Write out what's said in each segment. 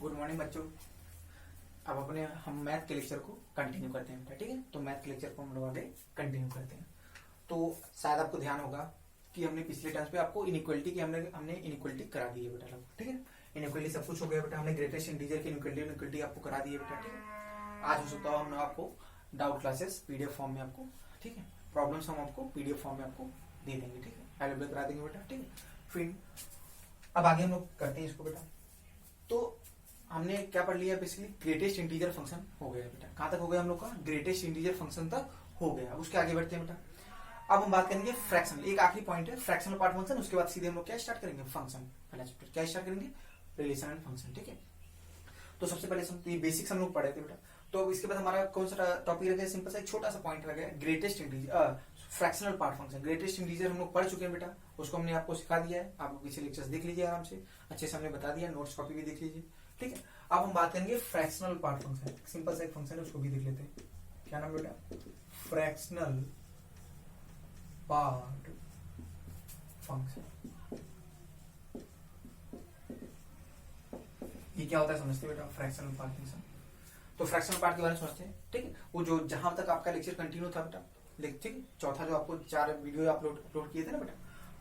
Good morning बच्चों। अब अपने हम मैथ के लेक्चर को कंटिन्यू करते हैं बेटा, ठीक है। तो मैथ के लेक्चर को हम लोग आगे कंटिन्यू करते हैं। तो शायद आपको ध्यान होगा कि हमने पिछले टाइम्स पे आपको इनइक्वालिटी की हमने इनइक्वालिटी करा दी है बेटा लोग, ठीक है। इनइक्वालिटी सब कुछ हो गया बेटा, हमने ग्रेटेस्ट इंटीजर की इनइक्वालिटी आपको करा दी है बेटा, ठीक है। आज हो सकता है हम आपको डाउट क्लासेस पीडीएफ फॉर्म में आपको, ठीक है, प्रॉब्लम्स हम आपको पीडीएफ फॉर्म में आपको दे देंगे, ठीक है, अवेलेबल करा देंगे बेटा, ठीक है। फिर अब आगे हम लोग करते हैं इसको बेटा। तो हमने क्या पढ़ लिया, बेसिकली ग्रेटेस्ट इंटीजर फंक्शन हो गया बेटा। कहां तक हो गया हम लोग का, ग्रेटेस्ट इंटीजर फंक्शन तक हो गया। अब उसके आगे बढ़ते हैं बेटा। अब हम बात करेंगे फ्रैक्शनल, एक आखिरी पॉइंट है फ्रैक्शनल पार्ट फंक्शन। उसके बाद सीधे हम लोग क्या स्टार्ट करेंगे, फंक्शन। पहला चैप्टर क्या स्टार्ट करेंगे, रिलेशन एंड फंक्शन, ठीक है। तो सबसे पहले ये बेसिक्स हम लोग पढ़े थे बेटा। तो इसके बाद हमारा कौन सा टॉपिक रह गया, सिंपल सा एक छोटा सा पॉइंट रह गया, greatest integer fractional part function. Greatest integer हम लोग पढ़ चुके हैं बेटा, उसको हमने आपको सिखा दिया है। आप पीछे लेक्चर्स देख लीजिए आराम से, अच्छे से हमने बता दिया, नोट्स कॉपी भी देख लीजिए, ठीक है। अब हम बात करेंगे फ्रैक्शनल पार्ट फंक्शन। सिंपल सा एक फंक्शन है, उसको भी देख लेते हैं। क्या नाम बेटा, फ्रैक्शनल पार्ट फंक्शन। ये क्या होता है समझते बेटा, फ्रैक्शनल पार्ट फंक्शन। तो फ्रैक्शनल पार्ट के बारे में समझते हैं, ठीक है। वो जो जहां तक आपका लेक्चर कंटिन्यू था बेटा, ठीक है, चौथा जो आपको 4 वीडियो अपलोड किए थे ना बेटा,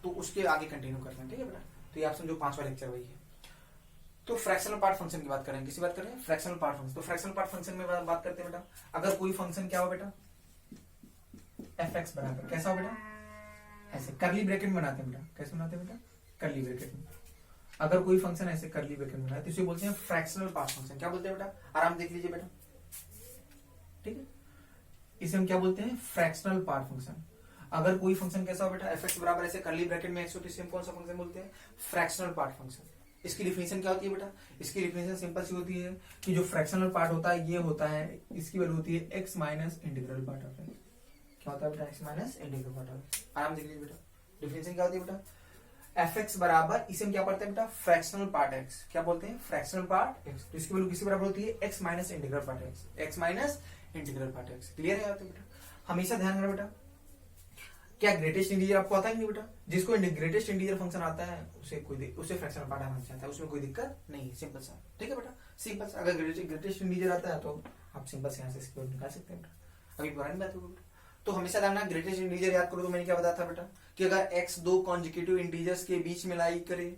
तो उसके आगे कंटिन्यू करते हैं, ठीक है बेटा। तो ये आप समझो 5वां लेक्चर वही है। तो फ्रैक्शनल पार्ट फंक्शन की बात करेंगे, किसी बात करें फ्रैक्शनल पार्ट फंक्शन। तो फ्रैक्शनल पार्ट फंक्शन में बात करते हैं बेटा, अगर कोई फंक्शन क्या हो बेटा, एफ एक्स बराबर कैसा हो बेटा, ऐसे करली ब्रैकेट में बनाते हैं बेटा। कैसे बनाते हैं बेटा, करली ब्रैकेट में। अगर कोई फंक्शन ऐसे करली ब्रैकेट में बनाए तो इसे बोलते हैं फ्रैक्शनल पार्ट फंक्शन। क्या बोलते हैं बेटा, आराम देख लीजिए बेटा, ठीक है। इसे हम क्या बोलते हैं, फ्रैक्शनल पार्ट फंक्शन। अगर कोई फंक्शन कैसा हो बेटा, एफ एक्स बराबर ऐसे करली ब्रैकेट में एक्स हो, तो इसे हम कौन सा फंक्शन बोलते हैं, फ्रैक्शनल पार्ट फंक्शन। इसकी डिफिनेशन क्या होती है बेटा, इसकी डिफिनेशन सिंपल सी होती है कि जो फ्रैक्शनल पार्ट होता है ये होता है, इसकी वैल्यू होती है x minus integral part of x. क्या होता है बेटा, x minus integral part of x. आराम देख लीजिए बेटा, डिफिनेशन क्या होती है बेटा, एफ एक्स बराबर, इसे हम क्या पढ़ते हैं बेटा, फ्रैक्शनल पार्ट एक्स। क्या बोलते हैं, फ्रैक्शनल पार्ट एक्स। तो इसकी वैल्यू किसी बराबर होती है, x minus integral part x. X minus integral part x. Clear है बेटा, हमेशा ध्यान रखना बेटा। क्या ग्रेटेस्ट इंटीजर आपको आता है नहीं बेटा, जिसको ग्रेटेस्ट इंटीजर फंक्शन आता है उसे फ्रैक्शनल पार्ट आना चाहता है, उसमें कोई दिक्कत नहीं है, सिंपल सा, ठीक है बेटा। सिंपल सा, अगर ग्रेटेस्ट इंटीजर आता है तो आप सिंपल से यहाँ से इसको निकाल सकते हैं बेटा। अभी पुरानी बात होगी बेटा। तो हमेशा ध्यान रखना, ग्रेटेस्ट इंटीजर याद करो तो मैंने क्या बताया था बेटा, कि अगर एक्स दो कॉन्जिक्यूटिव इंटीजर्स के बीच में लाई करे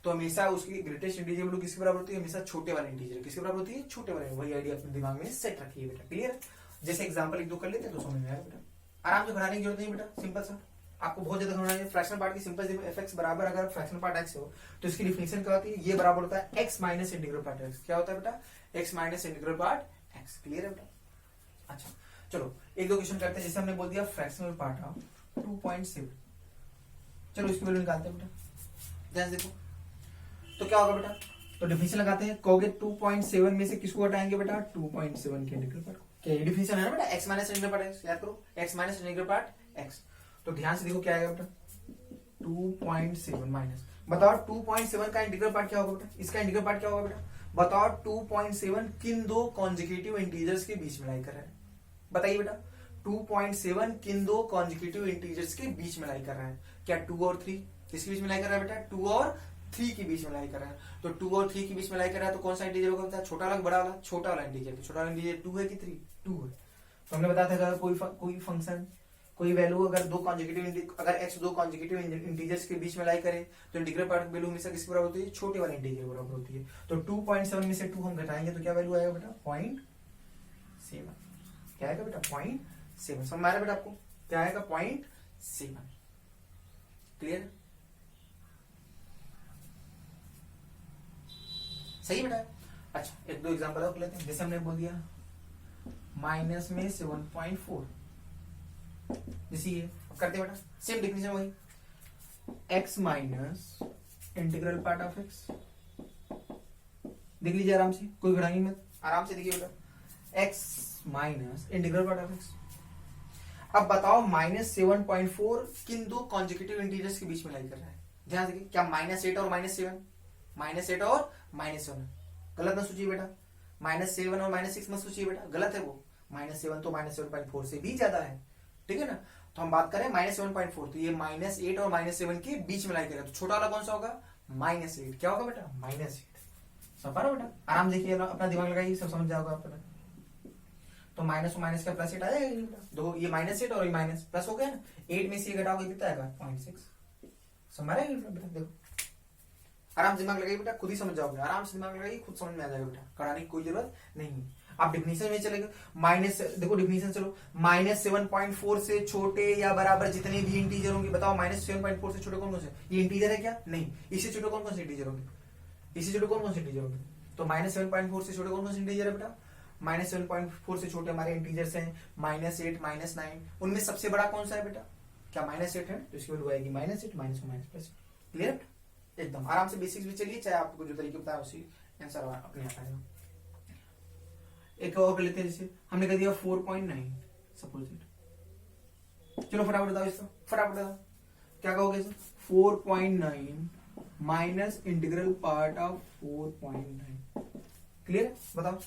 तो हमेशा उसकी ग्रेटेस्ट इंटीजर वैल्यू किसके बराबर होती है, हमेशा छोटे वाले इंटीजर किसके बराबर होती है, छोटे वाले। वही आइडिया अपने दिमाग में सेट रखिए बेटा, क्लियर। जैसे एग्जांपल एक दो कर लेते हैं तो समझ में आएगा बेटा। आराम से घटाने की जरूरत नहीं बेटा, सिंपल सा, आपको बहुत ज्यादा घटाना है। फ्रैक्शनल पार्ट की सिंपल एफ एक्स बराबर, अगर फ्रैक्शनल पार्ट एक्स हो तो इसकी डिफिनेशन क्या होती है, ये बराबर होता है x minus integral part x. क्या होता है बेटा, x minus integral part x. Clear है बेटा। अच्छा चलो एक दो क्वेश्चन करते हैं। जैसे हमने बोल दिया फ्रैक्शनल पार्ट ऑफ 2.7, चलो इसकी वैल्यू निकालते हैं बेटा, ध्यान से देखो। तो क्या होगा बेटा, तो डिफिनेशन लगाते हैं, कहोगे 2.7 में से किसको हटाएंगे बेटा, 2.7 के इंटीग्रल पार्ट को। क्या ये डिफिनेशन है ना बेटा, x minus integral part x. याद करो, x minus integral part x. तो ध्यान से देखो क्या आएगा बेटा, 2.7 माइनस, बताओ 2.7 का इंटीग्रल पार्ट क्या होगा बेटा, इसका इंटीग्रल पार्ट क्या होगा बेटा, बताओ 2.7 किन दो कॉन्जिक्यूटिव इंटीजर्स के बीच में लाई कर रहा है, बताइए बेटा। 2.7 किन दो कॉन्जिक्यूटिव इंटीजर्स के बीच में लाई कर रहा है, क्या 2 और 3 किसके बीच में लाई कर रहा है बेटा, 2 और 3 के बीच में लाई कर रहा है। तो 2 और 3 के बीच में लाई कर रहा है तो कौन सा इंटीजर होगा बेटा, छोटा वाला बड़ा वाला, छोटा वाला इंटीजर। छोटा वाला इंटीजर 2 है कि 3, 2 है। तो हमने बताया था अगर कोई फंक्शन कोई वैल्यू अगर अगर एक्स दो कॉन्जिक्यूटिव इंटीजर्स के बीच में लाई करे तो इंटीग्रल पार्ट की वैल्यू हमेशा किसके बराबर होती है, छोटे वाले इंटीजर बराबर होती है। तो 2.7 में से 2 हम घटाएंगे तो क्या वैल्यू आएगा बेटा, 0.7। क्या आएगा बेटा, 0.7। समझ में आ रहा है बेटा आपको, क्या आएगा 0.7। क्लियर, सही बेटा। अच्छा एक दो एग्जांपल और लेते हैं। जैसे हमने बोल दिया माइनस में 7.4, जैसे ये करते बेटा, सेम डिफिनेशन वही, x minus integral part of x। देख लीजिए आराम से, कोई घटाएंगे मत, आराम से देखिए बेटा, x minus integral part of x। अब बताओ -7.4 किन दो कॉन्जिक्यूटिव इंटीजर्स के बीच में लाई कर रहा है, ध्यान से। क्या -8 और -7, -8 और -7, गलत ना सोचिए बेटा। -7 और -6 मत सोचिए बेटा, गलत है वो। -7 तो -7.4 से भी ज्यादा है, ठीक है ना। तो हम बात करें -7.4, तो ये -8 और -7 के बीच में लाई करेगा, तो छोटा वाला कौन सा होगा, -8। क्या होगा बेटा, -8। सब पा रहा बेटा, आराम देखिए अपना दिमाग लगाइए, सब समझ जाओगे आप। तो माइनस और माइनस का प्लस 8 आएगा बेटा, दो ये -8 और ये माइनस प्लस हो गया ना, 8 में से घटाओगे कितना आएगा 0.6। समझ रहे बेटा, देखो आराम से दिमाग लगाइए बेटा, खुद ही समझ जाओगे, आराम से दिमाग लगाइए, खुद समझ में आ जाएगा बेटा, कराने की कोई जरूरत नहीं। आप डिफिनीशन में चलेंगे, माइनस देखो डिफिनीशन चलो, -7.4 से छोटे या बराबर जितने भी इंटीजर होंगे, बताओ -7.4 से छोटे कौन कौन से, ये इंटीजर है क्या, नहीं, इससे छोटे कौन कौन से इंटीजर होंगे, इससे छोटे कौन कौन से इंटीजर होंगे, तो -7.4 से छोटे कौन कौन से इंटीजर है बेटा, -7.4 से छोटे हमारे इंटीजर्स हैं -8 -9, उनमें सबसे बड़ा कौन सा है बेटा, क्या -8 है, तो इसकी वैल्यू आएगी -8 माइनस प्लस। क्लियर, एकदम आराम से बेसिक्स भी चलिए, चाहे आपको जो तरीके बताया उसी आंसर अपने आप आएगा। एक और कर लेते हैं, जैसे हमने कर दिया 4.9 सपोज इट, चलो फटाफट बताओ इसका, फटाफट बताओ क्या कहोगे sir, 4.9 minus integral part of 4.9। Clear, बताओ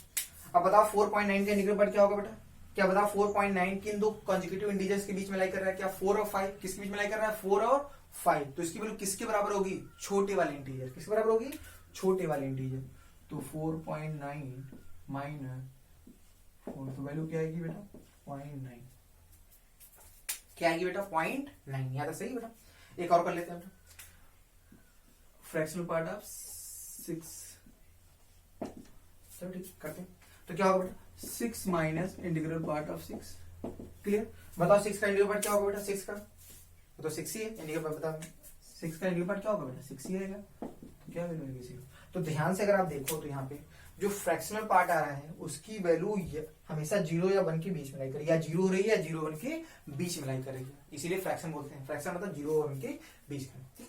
अब बताओ 4.9 का इंटीग्रल पार्ट क्या होगा बेटा, क्या बताओ 4.9 किन दो कॉन्जिक्यूटिव इंटीजर्स के बीच में लाई कर रहा है, क्या 4 और 5, किसके बीच में लाई कर रहा है 4 और 5, तो इसकी वैल्यू किसके बराबर होगी, छोटे वाले इंटीजर, किसके बराबर होगी, छोटे वाले इंटीजर, तो 4.9 माइनस 4, तो वैल्यू क्या आएगी बेटा 0.9, क्या आएगी बेटा 0.9, याद है सही बेटा। एक और कर लेते हैं बेटा, फ्रैक्शनल पार्ट ऑफ 6, चलो ठीक करते हैं, तो क्या होगा बेटा 6 minus integral part of 6। Clear, बताओ 6 का इंटीग्रल पार्ट क्या होगा बेटा, 6 का तो 6 ही है, इंटीग्रल पार्ट बताओ 6 का इंटीग्रल पार्ट क्या होगा बेटा 6 ही आएगा, तो क्या वैल्यू आएगी 6। तो ध्यान से अगर आप देखो तो यहाँ पे जो फ्रैक्शनल पार्ट आ रहा है उसकी वैल्यू हमेशा 0 या 1 के बीच में लाई करेगी, या 0 हो रही है या 0 1 के बीच में लाई करेगी, इसीलिए फ्रैक्शन बोलते हैं, फ्रैक्शन मतलब 0 और 1 के बीच में,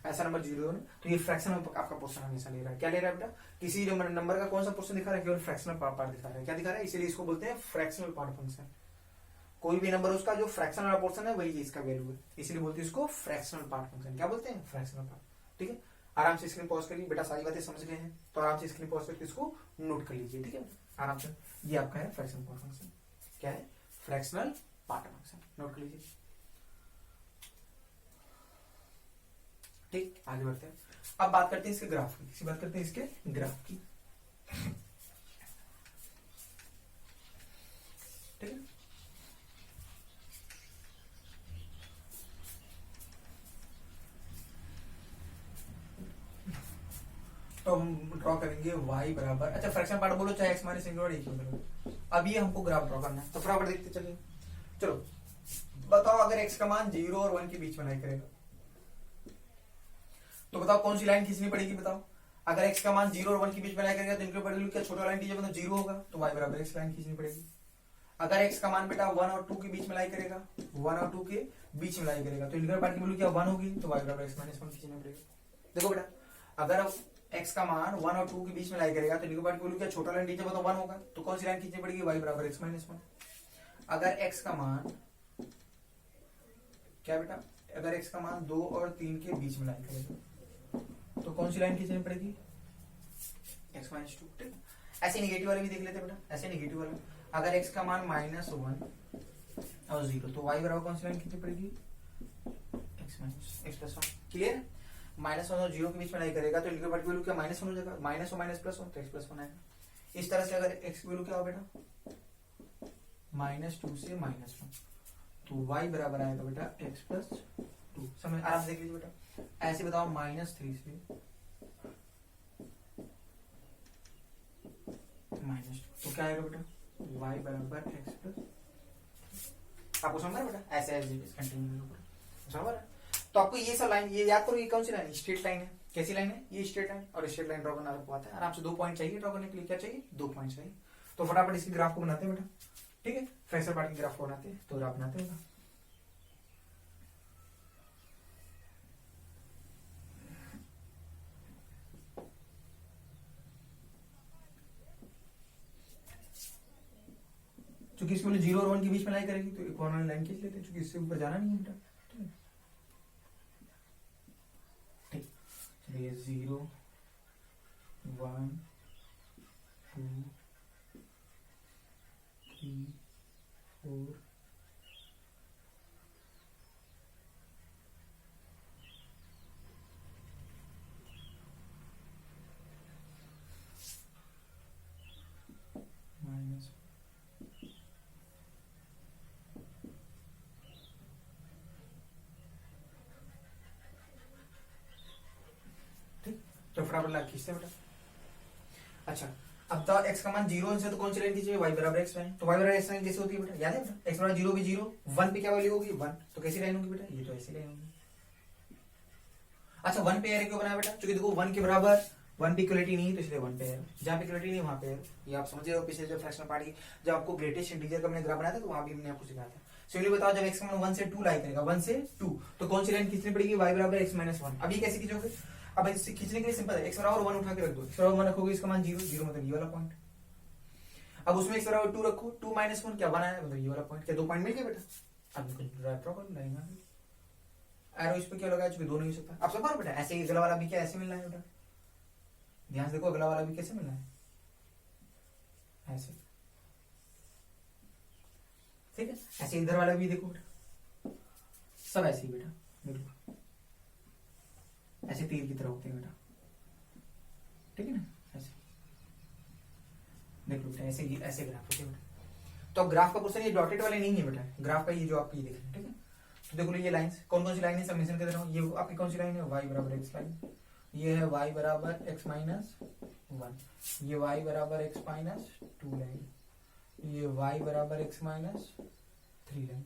ऐसा नंबर 0 1, तो ये फ्रैक्शन आपका पोर्शन हमेशा ले रहा है, क्या ले रहा है बेटा, किसी नंबर का कौन सा पोर्शन दिखा रहा है, केवल फ्रैक्शनल पार्ट दिखा रहा है, क्या दिखा रहा है, इसीलिए इसको बोलते हैं फ्रैक्शनल पार्ट फंक्शन। कोई भी नंबर उसका जो फ्रैक्शनल वाला पोर्शन है वही इसका वैल्यू है, इसलिए बोलते हैं इसको फ्रैक्शनल पार्ट फंक्शन, क्या बोलते हैं फ्रैक्शनल पार्ट। ठीक है, आराम से स्क्रीन पॉज करिए बेटा, सारी बातें समझ गए हैं तो आराम से स्क्रीन पॉज करके इसको नोट कर लीजिए, ठीक है आराम से। ये आपका है फ्रैक्शनल पार्ट फंक्शन, क्या है फ्रैक्शनल पार्ट फंक्शन, नोट कर लीजिए। ठीक, आगे बढ़ते हैं, अब बात करते हैं इसके ग्राफ की, किसी बात करते हैं इसके ग्राफ की, ठीक है। तो हम ड्रॉ करेंगे y बराबर, अच्छा फ्रैक्शन पार्ट बोलो चाहे x माइनस इंटीग्रल एक ही बोलो, अब ये हमको ग्राफ ड्रॉ करना है, तो फटाफट देखते चलिए। चलो बताओ अगर x का मान 0 और 1 के बीच में लाई करेगा तो बताओ कौन सी लाइन खींचनी पड़ेगी, बताओ अगर x का मान 0 और 1 के बीच में लाई करेगा तो इनके ऊपर क्या छोटा लाइन कीजिए मतलब 0 होगा, तो y बराबर x लाइन खींचनी पड़ेगी। अगर x का मान बेटा 1 और 2 के बीच में लाई करेगा, 1 और 2 के बीच में लाई करेगा तो इंटीग्रल पार्ट की वैल्यू क्या 1 होगी, तो y बराबर x माइनस 1 खींचना पड़ेगा। देखो बेटा अगर x का मान 1 और 2 के बीच में लाई करेगा तो इंटीग्रल पार्ट की वैल्यू क्या छोटा लाइन नीचे मतलब 1 होगा, तो कौन सी लाइन खींचनी पड़ेगी y बराबर x माइनस 1। अगर x का मान क्या बेटा, अगर x का मान 2 और 3 के बीच में लाई करेगा तो कौन सी लाइन खींचनी पड़ेगी x माइनस 2। ठीक, ऐसे नेगेटिव वाले भी देख लेते हैं बेटा, ऐसे नेगेटिव वाले अगर x का मान -1 और 0 तो y बराबर कौन सी लाइन खींचनी पड़ेगी x minus x plus 1। Clear, -1 और 0 के बीच में लाई करेगा तो इंटीग्रल पार्ट की वैल्यू क्या -1 हो जाएगा, माइनस और माइनस प्लस 1 तो x प्लस 1 आएगा। इस तरह से अगर x की वैल्यू क्या हो बेटा -2 से -1 तो y बराबर आएगा बेटा x प्लस 2। समझ आराम से देख लीजिए बेटा, ऐसे बताओ -3 से -2 तो क्या आएगा बेटा y बराबर x प्लस, आपको समझ रहा है बेटा, ऐसे ऐसे कंटिन्यू समझ रहा है। तो आपको ये सब लाइन ये याद करो, ये कौन सी लाइन है, स्ट्रेट लाइन है, कैसी लाइन है ये स्ट्रेट लाइन, और स्ट्रेट लाइन ड्रॉ करना आपको आता है आराम से, 2 पॉइंट चाहिए ड्रॉ करने के लिए, क्या चाहिए 2 पॉइंट चाहिए। तो फटाफट इसके ग्राफ को बनाते हैं बेटा, ठीक है फ्रैक्शनल पार्ट के ग्राफ को बनाते हैं, तो ग्राफ बनाते हैं। चूंकि इसमें 0 और 1 के बीच में लाई करेगी तो एक कॉर्नर लाइन खींच लेते हैं, चूंकि इससे ऊपर जाना नहीं है बेटा। ठीक, चलिए 0 1 2 3 4 5 तो फटाफट लाइन खींचते हैं बेटा। अच्छा, अब तो x का मान 0 से तो कौन सी लाइन खींचे, y बराबर x लाइन। तो y बराबर x लाइन कैसे होती है बेटा, याद है बेटा, x बराबर 0 भी 0, 1 पे क्या वैल्यू होगी 1, तो कैसी लाइन होगी बेटा, ये तो ऐसी लाइन होगी। अच्छा 1 पे एरो क्यों बनाया बेटा, क्योंकि देखो 1 के बराबर 1 पे इक्वलिटी नहीं है, तो इसलिए 1 पे एरो, जहां पे इक्वलिटी नहीं वहां पे एरो। ये आप समझ रहे हो, पिछले जो फ्रैक्शनल पार्ट की जब आपको ग्रेटेस्ट इंटीजर का मैंने ग्राफ बनाया था तो वहां भी मैंने आपको सिखाया था। चलिए बताओ, जब x का मान 1 से 2 लाई करेगा, 1 से 2, तो कौन सी लाइन खींचनी पड़ेगी, y बराबर x माइनस 1। अब ये कैसे खींचोगे, अब इसे खींचने के लिए सिंपल है, x बराबर 1 उठा के रख दो, x बराबर 1 रखोगे, इसका मान 0, 0 मतलब ये वाला पॉइंट। अब उसमें x बराबर 2 रखो, 2 माइनस 1 क्या 1 आया, मतलब ये वाला पॉइंट। क्या 2 पॉइंट मिल गए बेटा। अब ड्रा कर लाइन आ गई, एरो इस पे क्यों लगाया, क्योंकि 2 नहीं हो सकता। अब सब बेटा ऐसे ही अगला वाला भी क्या ऐसे मिलना है बेटा, ध्यान से देखो, अगला वाला भी कैसे मिलना है, ऐसे, ठीक है। ऐसे इधर वाला भी देखो बेटा, सब ऐसे ही बेटा, बिल्कुल ऐसे तीर की तरह होते हैं बेटा, ठीक है ना, ऐसे देख लो बेटा, ऐसे ऐसे ग्राफ होते हैं बेटा। तो अब ग्राफ का क्वेश्चन ये डॉटेड वाले नहीं है बेटा, ग्राफ का ये जो आप ये देख रहे हैं, ठीक है। तो देखो ये लाइंस कौन कौन सी लाइन है, सब मेंशन कर दे रहा हूं। ये आपकी कौन सी लाइन है, y बराबर x लाइन, ये है y बराबर x माइनस 1, ये y बराबर x माइनस 2 लाइन, ये y बराबर x माइनस 3 लाइन,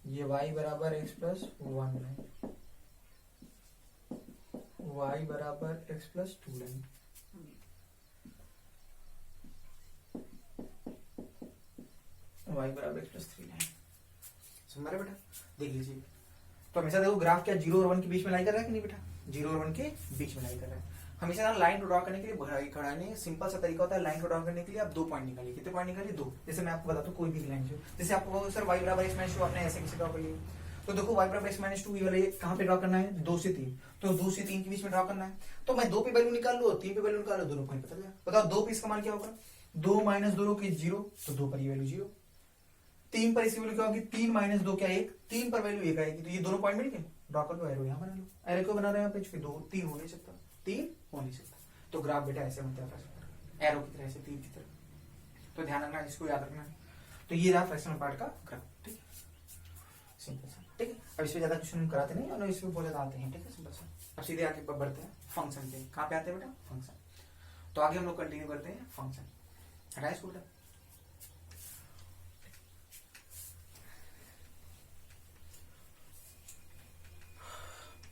ये y बराबर x प्लस 1 लाइन, y बराबर x प्लस 2 लाइन, y बराबर x प्लस 3 लाइन। समझ रहे बेटा, देख लीजिए। तो हमेशा देखो ग्राफ क्या 0 और 1 के बीच में लाई कर रहा है कि नहीं बेटा, 0 और 1 के बीच में लाई कर रहा है। हमेशा ना लाइन को ड्रॉ करने के लिए खड़ाने सिंपल सा तरीका होता है, लाइन को ड्रॉ करने के लिए आप 2 पॉइंट निकालिए। कितने पॉइंट निकालिए, 2। जैसे मैं आपको बताता हूँ, कोई भी लाइन जो, जैसे आपको सर y बराबर x माइनस 2 आपने ऐसे कैसे ड्रॉ कर लिया, तो देखो y बराबर x माइनस 2 ये वाला कहाँ पे ड्रॉ करना है, 2 से 3, तो 2 से 3 के बीच में ड्रॉ करना है। तो मैं 2 पे वैल्यू निकाल लो, 3 पे वैल्यू निकाल लो, दोनों पॉइंट पता चला। बताओ 2 पे इसका मान क्या होगा, 2 माइनस 2 की 0, तो 2 पर ये वैल्यू 0, 3 पर इसकी वैल्यू क्या होगी, 3 माइनस 2 क्या 1, 3 पर वैल्यू 1 आएगी, तो ये दोनों पॉइंट मिल गए। ड्रॉ कर लो, एरो यहाँ बना लो। एरो क्यों बना रहे हैं यहाँ पे, क्योंकि 2 3 हो नहीं सकता, 3 हो नहीं सकता। तो ग्राफ बेटा ऐसे बनता है, एरो की तरह, ऐसे तीर की तरह। तो ध्यान रखना, इसको याद रखना है। तो ये रहा फ्रैक्शनल पार्ट का ग्राफ, ठीक है, सिंपल सा, ठीक है। अब इसमें ज्यादा क्वेश्चन कराते नहीं और इसमें बहुत ज्यादा आते हैं, ठीक है, सिंपल सा। अब सीधे आगे बढ़ते हैं फंक्शन पे। कहाँ पे आते हैं बेटा, फंक्शन। तो आगे हम लोग कंटिन्यू करते हैं फंक्शन। हटाए इसको बेटा।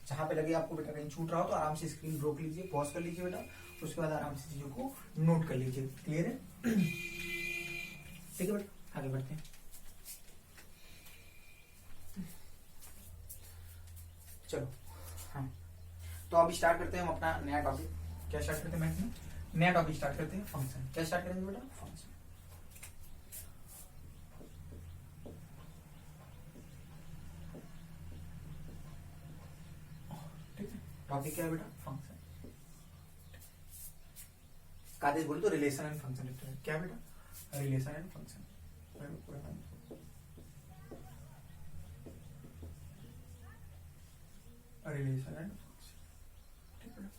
जहां पे लगे आपको बेटा कहीं छूट रहा हो तो आराम से स्क्रीन रोक लीजिए, पॉज कर लीजिए बेटा, उसके बाद आराम से चीजों को नोट कर लीजिए। क्लियर है, ठीक है बेटा, आगे बढ़ते हैं। चलो हाँ, तो अब स्टार्ट करते हैं हम अपना नया टॉपिक। क्या स्टार्ट करते हैं मैथ में, नया टॉपिक स्टार्ट करते हैं, फंक्शन। क्या स्टार्ट करेंगे बेटा, फंक्शन। टॉपिक क्या है बेटा, फंक्शन। कादेश बोले तो रिलेशन एंड फंक्शन लिखते हैं। क्या बेटा, relation and function. Relation and function, ठीक है।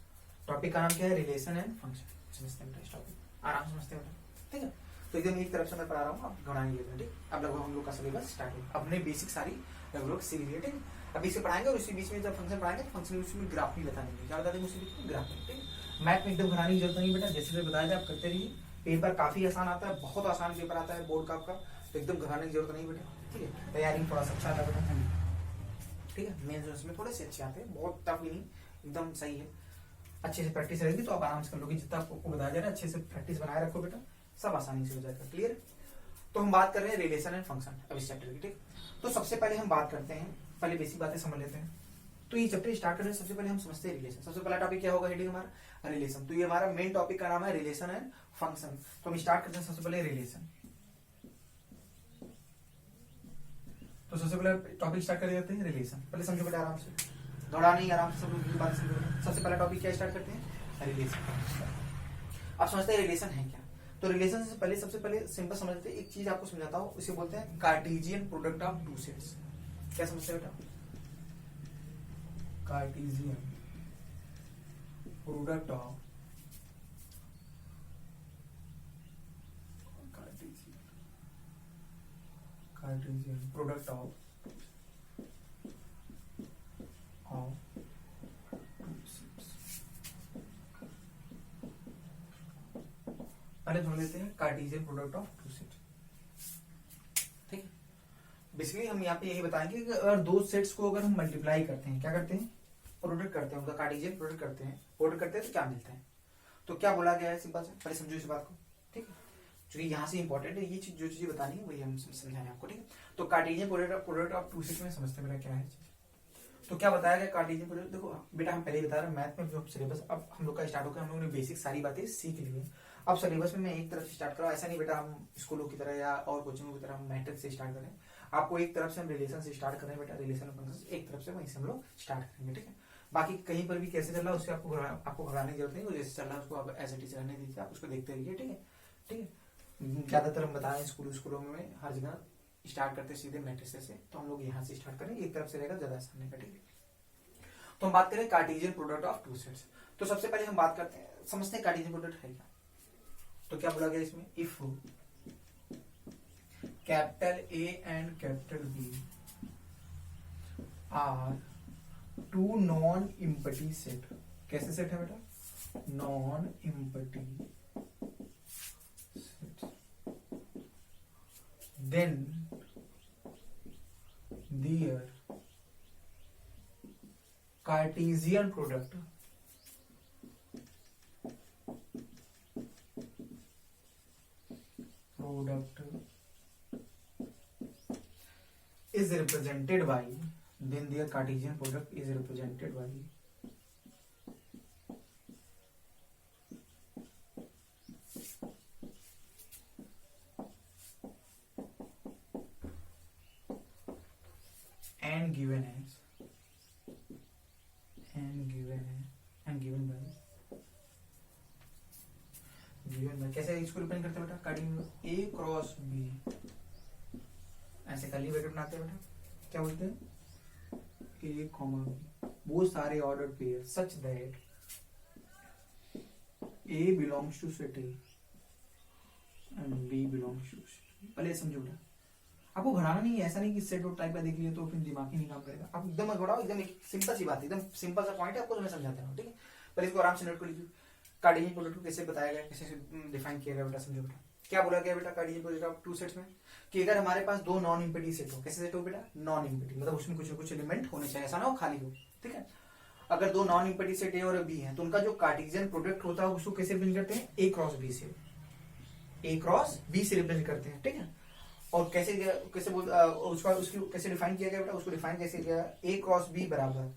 टॉपिक का नाम क्या है, रिलेशन एंड फंक्शन। समझते हैं बेटा इस टॉपिक, आराम से समझते हैं बेटा, ठीक है। तो एकदम एक तरफ से मैं पढ़ा रहा हूँ, आप घबराने लेते हैं, ठीक। अब लगभग हम लोग का सिलेबस स्टार्ट है, अपने बेसिक सारी लगभग सीख लिए, ठीक। अभी इसे पढ़ाएंगे और उसी बीच में जब फंक्शन पढ़ाएंगे तो फंक्शन उसमें ग्राफ भी बता देंगे। क्या बता देंगे उसी बीच में, ग्राफ, ठीक। मैथ में एकदम घबराने की जरूरत नहीं बेटा, जैसे बताया जाए आप करते रहिए। पेपर काफी आसान आता है, बहुत आसान पेपर आता है बोर्ड का आपका, तो एकदम घबराने की जरूरत नहीं बेटा, ठीक है। तैयारी थोड़ा सा अच्छा आता है बेटा, ठीक है। मेन उसमें थोड़े से अच्छे आते हैं, बहुत टफ भी नहीं, एकदम सही है। अच्छे से प्रैक्टिस रहेगी तो आप आराम से कर लोगे, जितना आपको बताया जा रहा है अच्छे से प्रैक्टिस बनाए रखो बेटा, सब आसानी से हो जाएगा। क्लियर। तो हम बात कर रहे हैं रिलेशन एंड फंक्शन अब इस चैप्टर की, ठीक। तो सबसे पहले हम बात करते हैं, पहले बेसिक बातें समझ लेते हैं। तो ये चैप्टर स्टार्ट करने से सबसे पहले हम समझते हैं रिलेशन। सबसे पहला टॉपिक क्या होगा, हेडिंग हमारा रिलेशन। तो ये हमारा मेन टॉपिक का नाम है रिलेशन एंड फंक्शन। तो हम स्टार्ट करते हैं सबसे पहले रिलेशन। तो सबसे पहले टॉपिक स्टार्ट कर देते हैं रिलेशन। पहले समझो बेटा आराम से, दौड़ा नहीं, आराम से सब लोग बात समझो। सबसे पहला टॉपिक क्या स्टार्ट करते हैं, रिलेशन। अब समझते हैं रिलेशन है क्या। तो रिलेशन से पहले सबसे पहले सिंपल समझते हैं, एक चीज आपको समझाता हूं, उसे बोलते हैं Cartesian product of two sets. क्या समझते हैं बेटा, Cartesian product of Cartesian product of two sets. पहले ढूंढ लेते हैं Cartesian product of two set. ठीक है, बेसिकली हम यहाँ पे यही बताएंगे कि अगर दो सेट्स को अगर हम मल्टीप्लाई करते हैं, क्या करते हैं, प्रोडक्ट करते हैं, उनका कार्टेशियन प्रोडक्ट करते हैं, प्रोडक्ट करते हैं तो क्या मिलता है। तो क्या बोला गया है, सिंपल से पहले समझो इस बात को। ठीक है, जो यहाँ से इंपॉर्टेंट है, ये चीज जो चीजें बतानी है वही हम समझाएंगे आपको। ठीक है, तो Cartesian product of two set में समझते मेरा क्या है चीज। तो क्या बताया गया कार्टेशियन प्रोडक्ट, देखो बेटा हम पहले ही बता रहे हैं मैथ में जो सिलेबस अब हम लोग का स्टार्ट होगा, हम लोगों ने बेसिक सारी बातें सीख ली है। अब सिलेबस में मैं एक तरफ से स्टार्ट करूँ, ऐसा नहीं बेटा हम स्कूलों की तरह या और कोचिंगों की तरह हम मैट्रिक्स से स्टार्ट करें। आपको एक तरफ से हम रिलेशन से स्टार्ट करें बेटा, रिलेशन ऑफ फंक्शंस एक तरफ से वहीं से हम लोग स्टार्ट करेंगे। ठीक है, बाकी कहीं पर भी कैसे चल रहा है उससे आपको घबराने की जरूरत नहीं, वो जैसे चल रहा है उसको आप एज इट इज रहने दीजिए, आप उसको देखते रहिए। ठीक है, ठीक है, ज्यादातर हम बता रहे हैं स्कूलों में हर जगह स्टार्ट करते सीधे मैट्रिक्स से, तो हम लोग यहाँ से स्टार्ट करेंगे, एक तरफ से रहेगा ज्यादा आसान रहेगा। ठीक है, तो हम बात करें Cartesian product of two sets. तो सबसे पहले हम बात करते हैं, समझते हैं कार्टेशियन प्रोडक्ट है क्या। तो क्या बोला गया इसमें, if capital A and capital B are two non empty set. कैसे सेट है बेटा, non empty set, then their Cartesian product is represented by, then their Cartesian product is represented by and given as and given by कैसे इसको represent करते हैं बेटा, Cartesian ए cross B, ऐसे curly bracket बनाते हैं बेटा, क्या बोलते हैं, ए कॉमा बी, वो सारे order pair such that a belongs to set A and b belongs to set. पहले समझो बेटा, आपको घड़ाना नहीं है, ऐसा नहीं कि सेट और टाइप का देख लिया तो फिर दिमाग ही नहीं काम करेगा, आप एकदम घड़ाओ, एकदम एक सिंपल सी बात, एकदम सिंपल सा पॉइंट है, आपको तो मैं समझाता हूँ। ठीक है, पहले इसको आराम से नोट कर लीजिए, कार्टेशियन प्रोडक्ट को कैसे बताया गया, कैसे डिफाइन किया गया बेटा, समझो बेटा। क्या बोला गया बेटा Cartesian product of two sets में, कि अगर हमारे पास दो नॉन इम्पीटी सेट हो, कैसे सेट हो बेटा, नॉन इम्पीटी, मतलब उसमें कुछ ना कुछ एलिमेंट होने चाहिए, ऐसा ना हो खाली हो। ठीक है, अगर दो नॉन इम्पीटी सेट ए और बी है तो उनका जो कार्टेशियन प्रोडक्ट होता है उसको कैसे रिप्रेजेंट करते हैं, ए क्रॉस बी से, ए क्रॉस बी से रिप्रेजेंट करते हैं। ठीक है, और कैसे कैसे उसका उसकी कैसे डिफाइन किया गया बेटा, उसको डिफाइन कैसे किया, ए क्रॉस बी बराबर,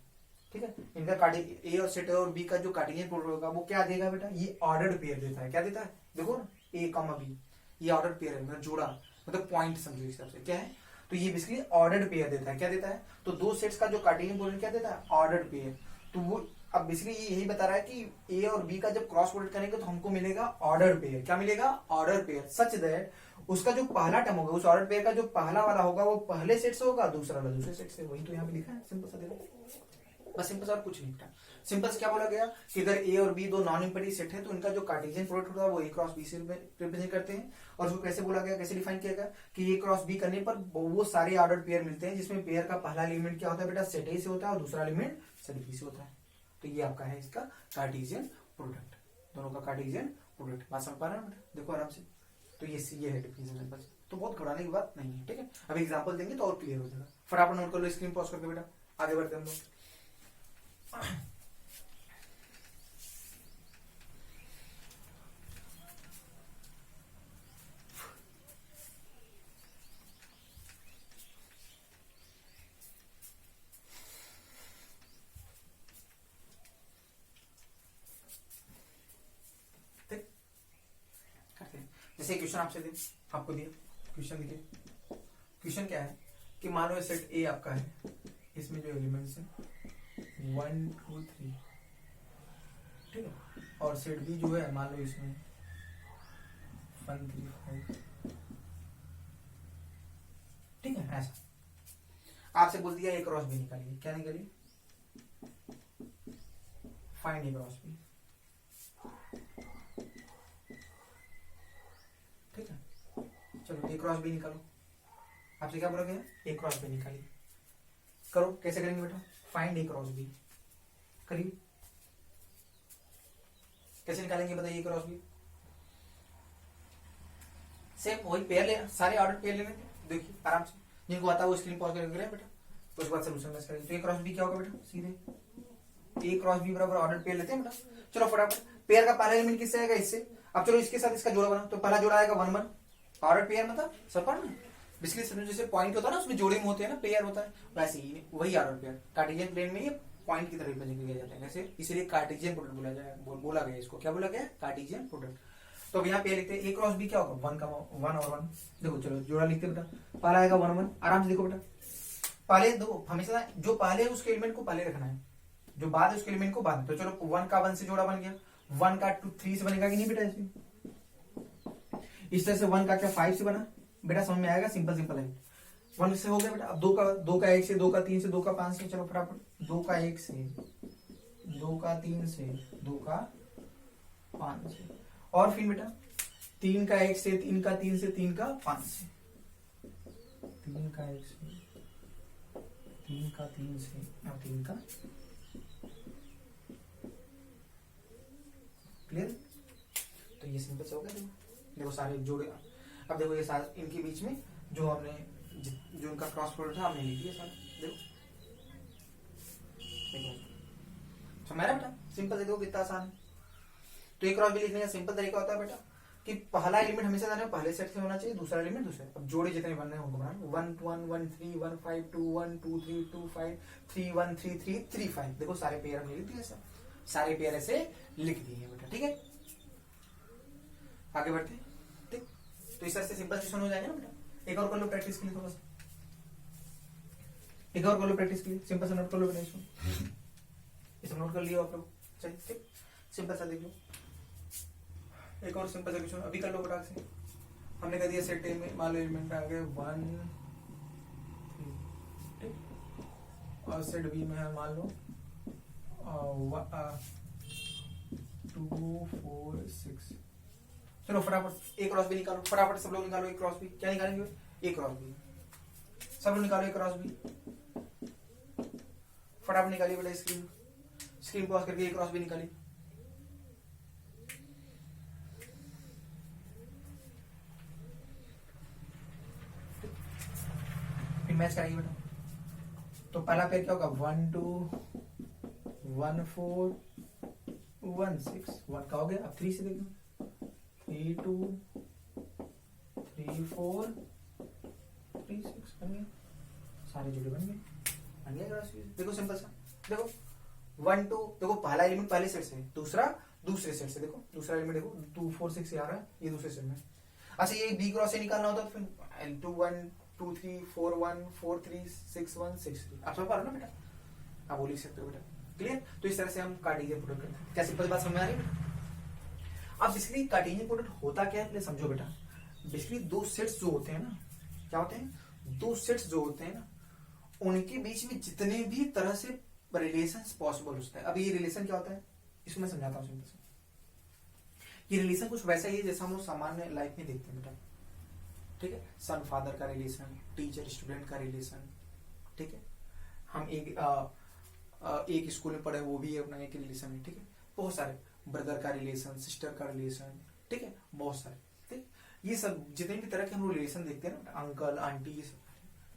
ठीक है, इनका ए और सेट और बी का जो कार्टेशियन प्रोडक्ट होगा वो क्या देगा बेटा, ये ऑर्डर्ड पेयर देता है। क्या देता है, देखो ना, ए कॉमा बी, ये ऑर्डर्ड पेयर है, मतलब जोड़ा, मतलब पॉइंट समझो इस हिसाब से क्या है, तो ये बेसिकली ऑर्डर्ड पेयर देता है। क्या देता है, तो दो सेट्स का जो कार्टेशियन प्रोडक्ट क्या देता है, ऑर्डर्ड पेयर। तो वो अब बेसिकली ये यही बता रहा है कि ए और बी का जब क्रॉस प्रोडक्ट करेंगे तो हमको मिलेगा ऑर्डर पेयर। क्या मिलेगा, ऑर्डर पेयर, सच दैट उसका जो पहला टर्म होगा, उस ऑर्डर पेयर का जो पहला वाला होगा वो पहले सेट से होगा, दूसरा वाला दूसरे सेट से। वही तो यहाँ पे लिखा है, सिंपल सा देखो, बस सिंपल सा और कुछ नहीं था। सिंपल से क्या बोला गया कि अगर ए और बी दो नॉन इम्पीटी सेट है तो इनका जो कार्टेशियन प्रोडक्ट होगा वो ए क्रॉस बी से रिप्रेजेंट करते हैं। और उसको कैसे बोला गया, कैसे डिफाइन किया गया कि ए क्रॉस बी करने पर वो सारे ऑर्डर पेयर मिलते हैं जिसमें पेयर का पहला एलिमेंट क्या होता है बेटा, सेट ए से होता है और दूसरा एलिमेंट सेट बी से होता है। तो ये आपका है इसका कार्टेशियन प्रोडक्ट, दोनों का कार्टेशियन प्रोडक्ट। बात समझ पा रहे हैं बेटा, देखो आराम से। तो ये है डिफिनेशन, बस तो बहुत घबराने की बात नहीं है। ठीक है, अभी एग्जांपल देंगे तो और क्लियर हो जाएगा। फटाफट नोट कर लो, स्क्रीन पॉज करके बेटा आगे बढ़ते हैं हम लोग। जैसे क्वेश्चन आपसे दे, आपको दिया क्वेश्चन, देखिए क्वेश्चन क्या है कि मान लो सेट ए आपका है, इसमें जो एलिमेंट्स है 1 2 3, ठीक है, और सेट बी जो है मान लो इसमें 1 3 5, ठीक है। ऐसा आपसे बोल दिया ए क्रॉस बी निकालिए, क्या निकालिए, फाइंड ए क्रॉस बी, ठीक है। चलो ए क्रॉस बी निकालो, आपसे क्या बोला गया, ए क्रॉस बी निकालिए। करो, कैसे करेंगे बेटा, फाइंड ए क्रॉस बी करिए। कैसे निकालेंगे बताइए ए क्रॉस बी, सेम वही पेयर ले, सारे ऑर्डर पेयर लेने थे, देखिए आराम से, जिनको आता है वो स्क्रीन पॉज करके बेटा, उसके बाद सोल्यूशन मैच करेंगे। तो ए क्रॉस बी क्या होगा बेटा, सीधे ए क्रॉस बी बराबर ऑर्डर पेयर लेते हैं बेटा। चलो फटाफट, पेयर का पहला एलिमेंट किससे आएगा, इससे। अब चलो इसके साथ इसका जोड़ा बना, तो पहला जोड़ा आएगा 1 1, ऑर्डर पेयर मतलब सब पढ़ ना, बिजली समझो जैसे पॉइंट होता है ना, उसमें जोड़े में होते हैं ना, पेयर होता है, वैसे ही वही ऑर्डर पेयर कार्टेशियन प्लेन में ये पॉइंट की तरह रिप्रेजेंट किया जाता है, जैसे इसीलिए कार्टेशियन प्रोडक्ट बोला गया इसको, क्या बोला गया, कार्टेशियन प्रोडक्ट। तो अब यहाँ पे लिखते हैं ए क्रॉस बी क्या होगा, 1 और 1। देखो चलो जोड़ा लिखते बेटा, पहला आएगा 1 1, आराम से देखो बेटा, पहले दो हमेशा जो पहले उसके एलिमेंट को पहले रखना है, जो बाद है उसके एलिमेंट को बाद। तो चलो 1 का 1 से जोड़ा बन गया, 1 का 2 3 से बनेगा कि नहीं बेटा, ऐसे इस तरह से 1 का क्या 5 से बना बेटा, समझ में आएगा, सिंपल सिंपल है, 1 से हो गया बेटा। अब 2 का 1 से, 2 का 3 से, 2 का 5 से, चलो फटाफट 2 का 1 से, 2 का 3 से, 2 का 5 से, और फिर बेटा 3 का 1 से, 3 का 3 से, 3 का 5 से, 3 का 1 से, 3 का 3 से, और 3 का, क्लियर। तो ये सिंपल से हो गया, देखो सारे जोड़े। अब देखो ये सारे इनके बीच में जो हमने जो उनका क्रॉस प्रोडक्ट था हमने लिख दिया सारा, देखो समझ रहा बेटा, सिंपल से देखो कितना आसान है। तो एक क्रॉस भी लिखने का सिंपल तरीका होता है बेटा कि पहला एलिमेंट हमेशा जाने पहले सेट से होना चाहिए, दूसरा एलिमेंट दूसरे। अब जोड़े जितने बनने हैं उनको बनाना, 1 1 1 3 1 5 2 1 2 3 2 5 3 1 3 3 3 5। देखो सारे पेयर हमने लिख दिए, सारे पेयर ऐसे लिख दिए बेटा, ठीक है। आगे बढ़ते हैं, ठीक। तो इस तरह से सिंपल क्वेश्चन हो जाएगा ना बेटा। एक और कर लो प्रैक्टिस के लिए, थोड़ा सा एक और कर लो प्रैक्टिस के लिए, सिंपल सा नोट कर लो बेटा इसको, इसे नोट कर लियो आप लोग, चलिए ठीक, सिंपल सा देख लो। एक और सिंपल सा क्वेश्चन अभी कर लो फटाक से। हमने कर दिया सेट ए में, मान लो एलिमेंट आ गए 1 3, ठीक, और सेट बी में है मान लो 2 4 6। चलो फटाफट एक क्रॉस बी निकालो, फटाफट सब लोग निकालो एक क्रॉस बी। क्या निकालेंगे, एक क्रॉस बी, सब लोग निकालो एक क्रॉस बी, फटाफट निकालिए बेटा, स्क्रीन पॉज करके एक क्रॉस बी निकालिए। फिर मैच कराइए बेटा। तो पहला पेयर क्या होगा, 1 2 1 4 1 6, 1 का हो गया। अब 3 से देखो, 3 2 3 4 3 6 बन गया, सारे जुड़े बन गए। देखो सिंपल सा, देखो 1 2, देखो पहला एलिमेंट पहले सेट से, दूसरा दूसरे सेट से, देखो दूसरा एलिमेंट देखो 2 4 6 आ रहा है, ये दूसरे सेट में। अच्छा ये बी क्रॉस से निकालना होता तो फिर 2 1 2 3 4 1 4 3 6 1 6 3, आप समझ पा रहे हो ना बेटा, आप वो लिख सकते हो बेटा, क्लियर। तो इस तरह से हम कार्टेशियन प्रोडक्ट करते हैं। क्या सिंपल बात समझ आ रही है? अब बेसिकली कार्टेशियन प्रोडक्ट होता क्या है समझो बेटा। बेसिकली दो सेट्स जो होते हैं ना, क्या होते हैं, दो सेट्स जो होते हैं ना, उनके बीच में जितने भी तरह से रिलेशंस पॉसिबल होता है। अब ये रिलेशन क्या होता है, इसको मैं समझाता हूँ सिंपल से। ये रिलेशन कुछ वैसा ही है जैसा हम लोग सामान्य लाइफ में देखते हैं बेटा, ठीक है। सन फादर का रिलेशन, टीचर स्टूडेंट का रिलेशन, ठीक है। हम एक स्कूल में पढ़े, वो भी अपना एक रिलेशन है, ठीक है। बहुत सारे, ब्रदर का रिलेशन, सिस्टर का रिलेशन, ठीक है, बहुत सारे, ठीक। ये सब जितने भी तरह के हम लोग रिलेशन देखते हैं ना, अंकल आंटी, ये सब,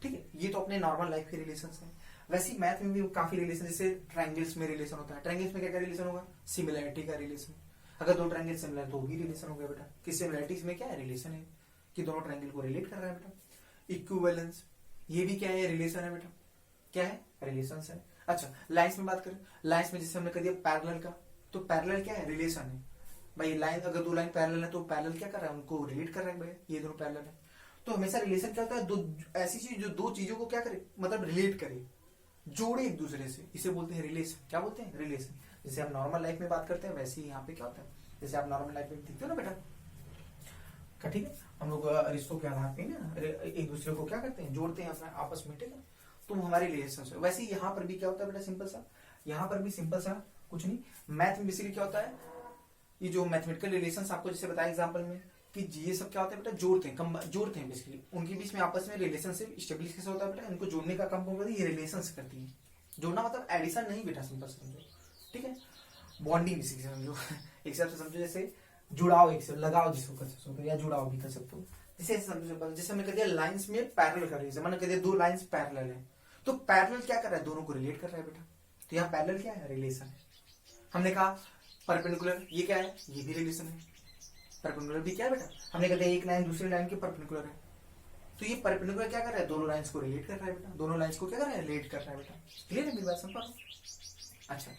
ठीक है। ये तो अपने नॉर्मल लाइफ के रिलेशन है। वैसे ही मैथ में भी काफी रिलेशन, जैसे ट्रायंगल्स में रिलेशन होता है। ट्रायंगल्स में क्या क्या रिलेशन होगा, सिमिलैरिटी का रिलेशन। अगर दो ट्रायंगल सिमिलर तो भी रिलेशन हो गया बेटा। कि सिमिलैरिटीज में क्या है, रिलेशन है कि दोनों ट्रायंगल को रिलेट कर रहा है बेटा। इक्विवेलेंस, ये भी क्या है, रिलेशन है बेटा, क्या है, रिलेशन है। अच्छा लाइन्स में बात करें, लाइन्स में जैसे हमने कर दिया पैरेलल का, तो पैरेलल क्या है, रिलेशन है भाई। लाइन अगर दो लाइन पैरेलल है तो पैरेलल क्या कर रहा है, उनको रिलेट कर रहा है भाई, ये दोनों पैरेलल है। तो हमेशा रिलेशन क्या होता है, दो ऐसी चीज जो दो चीजों को क्या करे, मतलब रिलेट करे, जोड़े एक दूसरे से, इसे बोलते हैं रिलेशन। क्या बोलते हैं, रिलेशन। जैसे हम नॉर्मल लाइफ में बात करते हैं वैसे ही यहाँ पे क्या होता है, जैसे आप नॉर्मल लाइफ में देखते हो ना बेटा, क्या ठीक है, हम लोग रिश्तों के आधार पे ना एक दूसरे को क्या करते हैं, जोड़ते हैं अपना आपस में, ठीक है। तो हमारे रिलेशन है। वैसे ही यहाँ पर भी क्या होता है बेटा, सिंपल सा, यहाँ पर भी सिंपल सा कुछ नहीं। मैथ में बेसिकली क्या होता है, ये जो मैथमेटिकल रिलेशंस आपको जैसे बताया एग्जांपल में, कि ये सब क्या होता है बेटा, जोड़ते हैं, जोड़ते हैं बेसिकली, उनके बीच में आपस में रिलेशनशिप स्टेब्लिश कैसे होता है बेटा, इनको जोड़ने का काम कौन करती है, ये रिलेशंस करती है। जोड़ना मतलब एडिशन नहीं बेटा, सिंपल समझो, ठीक है। बॉन्डिंग समझो, एक हिसाब से समझो, जैसे जुड़ाव, एक से लगाव जिसको कर सकते हो, या जुड़ाव भी कर सकते हो, जैसे हमने कह दिया लाइंस में पैरेलल कर रही है, मैंने कह दिया दो लाइंस पैरेलल है, तो पैरेलल क्या कर रहा है, दोनों को रिलेट कर रहा है बेटा। तो यहाँ पैरेलल क्या है, रिलेशन है। हमने कहा परपेंडिकुलर, ये क्या है, ये भी रिलेशन है। परपेंडिकुलर भी क्या है बेटा, हमने कह दिया एक लाइन दूसरी लाइन के परपेंडिकुलर है, तो ये परपेंडिकुलर क्या कर रहा है, दोनों लाइंस को रिलेट कर रहा है बेटा, दोनों लाइंस को क्या कर रहा है, रिलेट कर रहा है बेटा। क्लियर है मेरी बात, सिंपल। अच्छा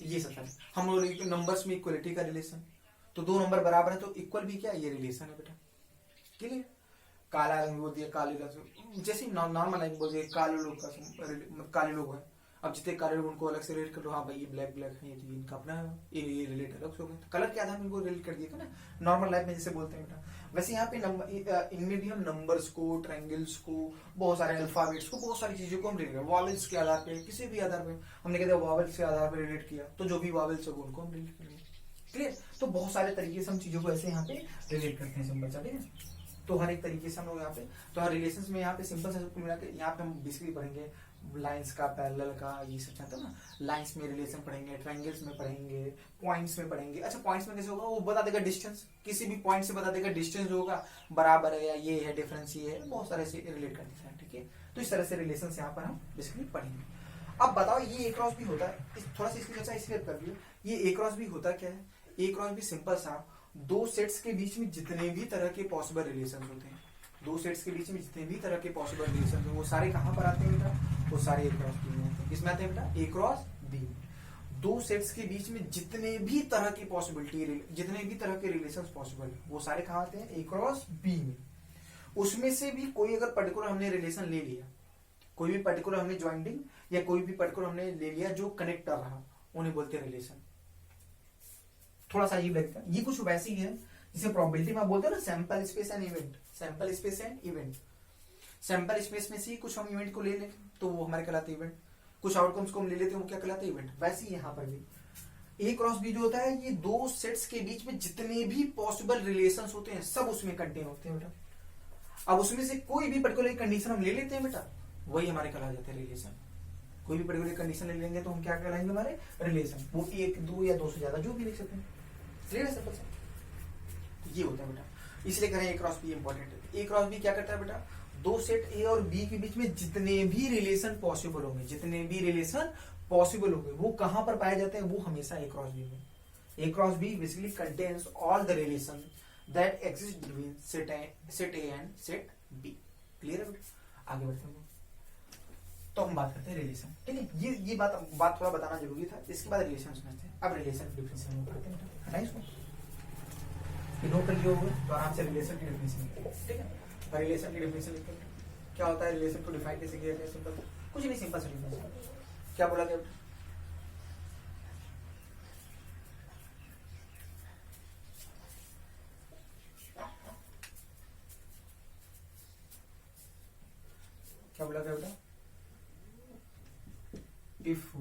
ये सब है, हम लोग नंबर्स में इक्वलिटी का रिलेशन, तो दो नंबर बराबर है तो इक्वल भी क्या है, ये रिलेशन है बेटा। क्लियर। काला रंग बोल दिया, काले रंग, जैसे नॉर्मल लाइन बोल दिया, काले लोग का काले लोग है, अब जितने काले लोग उनको अलग से रिलेट कर लो, हाँ भाई ये ब्लैक ब्लैक है, ये तो इनका अपना ये रिलेट अलग से हो गया, कलर के आधार में इनको रिलेट कर दिया ना, नॉर्मल लाइफ में जैसे बोलते हैं बेटा। वैसे यहाँ पे नंबर, इनमें भी हम नंबर्स को, ट्रायंगल्स को, बहुत सारे अल्फाबेट्स को, बहुत सारी चीजों को हम रिलेट, वॉवेल्स के आधार पे, किसी भी आधार पे हमने कहते हैं वॉवेल्स के आधार पर रिलेट किया, तो जो भी वॉवेल्स है उनको हम रिलेट करेंगे। क्लियर। तो बहुत सारे तरीके से हम चीजों को ऐसे यहाँ पे रिलेट करते हैं सिंपल सा, ठीक है। तो हर एक तरीके से हम लोग यहाँ पे, तो हर रिलेशंस में यहाँ पे सिंपल सा कुल मिला के यहाँ पे हम बेसिकली पढ़ेंगे लाइंस का, पैरेलल का, ये सब चाहते हैं ना, लाइंस में रिलेशन पढ़ेंगे, ट्रायंगल्स में पढ़ेंगे, पॉइंट्स में पढ़ेंगे। अच्छा पॉइंट्स में कैसे होगा, वो बता देगा डिस्टेंस, किसी भी पॉइंट से बता देगा डिस्टेंस जो होगा बराबर है या ये है, डिफरेंस ये है, बहुत सारे से रिलेट कर देता है, ठीक है। तो इस तरह से रिलेशन यहाँ पर हम बेसिकली पढ़ेंगे। अब बताओ ये एक क्रॉस भी होता है, थोड़ा सा इसकी चर्चा इसलिए कर दी, ये एक क्रॉस भी होता क्या है। एक क्रॉस भी सिंपल सा, दो सेट्स के बीच में जितने भी तरह के पॉसिबल रिलेशन होते हैं, दो सेट्स के बीच में जितने भी तरह के पॉसिबल रिलेशन हैं वो सारे कहां पर आते हैं बेटा, वो सारे ए क्रॉस बी में आते हैं। किसमें आते हैं बेटा, ए क्रॉस बी में। दो सेट्स के बीच में जितने भी तरह की पॉसिबिलिटी, जितने भी तरह के रिलेशंस पॉसिबल है वो सारे कहां आते हैं, ए क्रॉस बी में। उसमें से भी कोई अगर पर्टिकुलर हमने रिलेशन ले लिया, कोई भी पर्टिकुलर हमने ज्वाइंटिंग या कोई भी पर्टिकुलर हमने ले लिया जो कनेक्ट कर रहा, उन्हें बोलते हैं रिलेशन। थोड़ा सा अजीब लगता है, ये कुछ वैसी है जिसे प्रोबेबिलिटी में बोलते हैं ना, sample space and event, sample space and event. Sample space में से कुछ हम इवेंट को ले लें तो वो हमारे कहलाते इवेंट, कुछ आउटकम्स को हम ले लेते हैं वो क्या कहलाते इवेंट। वैसे ही यहाँ पर भी ए क्रॉस बी जो होता है, ये दो सेट्स के बीच में जितने भी पॉसिबल रिलेशंस होते हैं सब उसमें कंटेन होते हैं बेटा। अब उसमें से कोई भी पर्टिकुलर कंडीशन हम ले लेते हैं बेटा, वही हमारे कहला जाते हैं रिलेशन। कोई भी पर्टिकुलर कंडीशन ले लेंगे तो हम क्या कहलाएंगे, हमारे रिलेशन। वो एक, दो या दो से ज्यादा जो भी लिख सकते हैं। क्लियर है सिंपल सा, ये होता है बेटा। इसलिए करें ए क्रॉस बी इंपॉर्टेंट है। ए क्रॉस बी क्या करता है बेटा, दो सेट ए और बी के बीच में जितने भी रिलेशन पॉसिबल होंगे, जितने भी रिलेशन पॉसिबल होंगे वो कहां पर पाए जाते हैं, वो हमेशा ए क्रॉस बी में। A cross B basically contains all the relation that exist between set A and set B. Clear है बेटा, आगे बढ़ते हैं। तो हम बात करते हैं रिलेशन, ठीक है। ये बात थोड़ा बताना जरूरी था। इसके बाद रिलेशन समझते हैं। अब रिलेशन की डिफरेंशिएशन करते हैं, हटाइए इसको, नोट कर लिया होगा तो आराम से रिलेशन की डिफिनेशन, ठीक है। रिलेशन की डिफिनेशन लिखते हैं, क्या होता है रिलेशन को डिफाइन कैसे किया जाए, सिंपल, कुछ नहीं, सिंपल सा डिफिनेशन। क्या बोला गया, क्या बोला गया बेटा, if